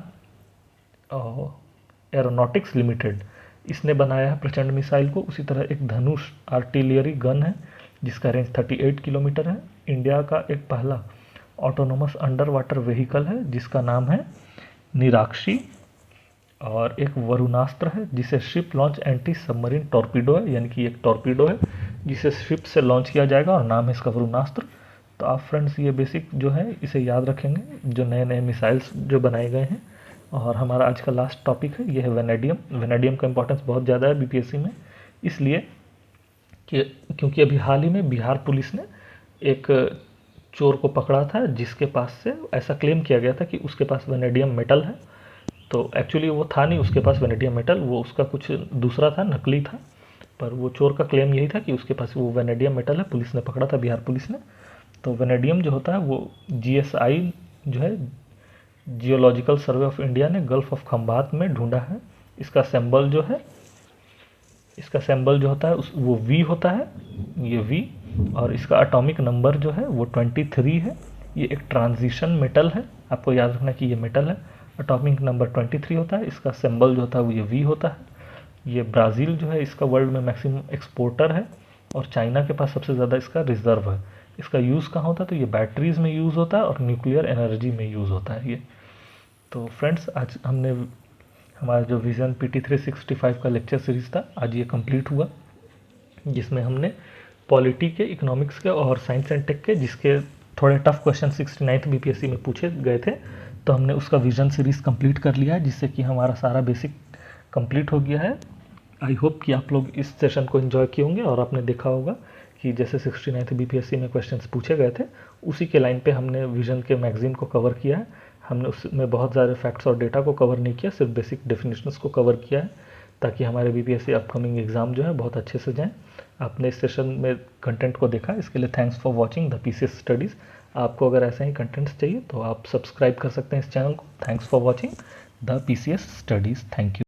एरोनॉटिक्स लिमिटेड इसने बनाया है प्रचंड मिसाइल को। उसी तरह एक धनुष आर्टिलरी गन है जिसका रेंज 38 किलोमीटर है। इंडिया का एक पहला ऑटोनोमस अंडर वाटर व्हीकल है जिसका नाम है निराक्षी। और एक वरुणास्त्र है जिसे ship launch anti submarine torpedo है, यानी कि एक टॉर्पीडो है जिसे शिप से लॉन्च किया जाएगा और नाम है इसका वरुणास्त्र। तो आप फ्रेंड्स ये बेसिक जो है इसे याद रखेंगे जो नए नए मिसाइल्स जो बनाए गए हैं। और हमारा आज का लास्ट टॉपिक है, ये है वेनेडियम। वेनेडियम का इंपॉर्टेंस बहुत ज़्यादा है बीपीएससी में, इसलिए कि क्योंकि अभी हाल ही में बिहार पुलिस ने एक चोर को पकड़ा था जिसके पास से ऐसा क्लेम किया गया था कि उसके पास वेनेडियम मेटल है। तो एक्चुअली वो था नहीं उसके पास वेनेडियम मेटल, वो उसका कुछ दूसरा था, नकली था। पर वो चोर का क्लेम यही था कि उसके पास वो वेनेडियम मेटल है, पुलिस ने पकड़ा था बिहार पुलिस ने। तो वेनेडियम जो होता है वो GSI जो है जियोलॉजिकल सर्वे ऑफ इंडिया ने गल्फ ऑफ खंबात में ढूंढा है। इसका सिंबल जो होता है वो V होता है, ये V। और इसका एटॉमिक नंबर जो है वो 23 है, ये एक ट्रांजिशन मेटल है, आपको याद रखना कि ये मेटल है। एटॉमिक नंबर 23 होता है, इसका सिंबल जो होता है वो ये वी होता है। ये ब्राज़ील जो है इसका वर्ल्ड में मैक्सिमम एक्सपोर्टर है, और चाइना के पास सबसे ज़्यादा इसका रिजर्व है। इसका यूज़ कहाँ होता है, तो ये बैटरीज में यूज़ होता है और न्यूक्लियर एनर्जी में यूज़ होता है ये। तो फ्रेंड्स, आज हमने हमारा जो विज़न PT 365 का लेक्चर सीरीज़ था, आज ये कंप्लीट हुआ, जिसमें हमने पॉलिटी के, इकोनॉमिक्स के और साइंस एंड टेक के, जिसके थोड़े टफ क्वेश्चन 69th BPSC में पूछे गए थे, तो हमने उसका विज़न सीरीज़ कंप्लीट कर लिया है, जिससे कि हमारा सारा बेसिक कंप्लीट हो गया है। आई होप कि आप लोग इस सेशन को एंजॉय किए होंगे, और आपने देखा होगा कि जैसे 69th BPSC में क्वेश्चंस पूछे गए थे, उसी के लाइन पे हमने विजन के मैगजीन को कवर किया है। हमने उसमें बहुत सारे फैक्ट्स और डेटा को कवर नहीं किया, सिर्फ बेसिक डेफिनेशंस को कवर किया है, ताकि हमारे BPSC अपकमिंग एग्ज़ाम जो है बहुत अच्छे से जाएँ। आपने इस सेशन में कंटेंट को देखा, इसके लिए thanks for watching the PCS studies. आपको अगर ऐसे ही कंटेंट्स चाहिए तो आप सब्सक्राइब कर सकते हैं इस चैनल को। Thanks for watching the PCS studies. Thank you.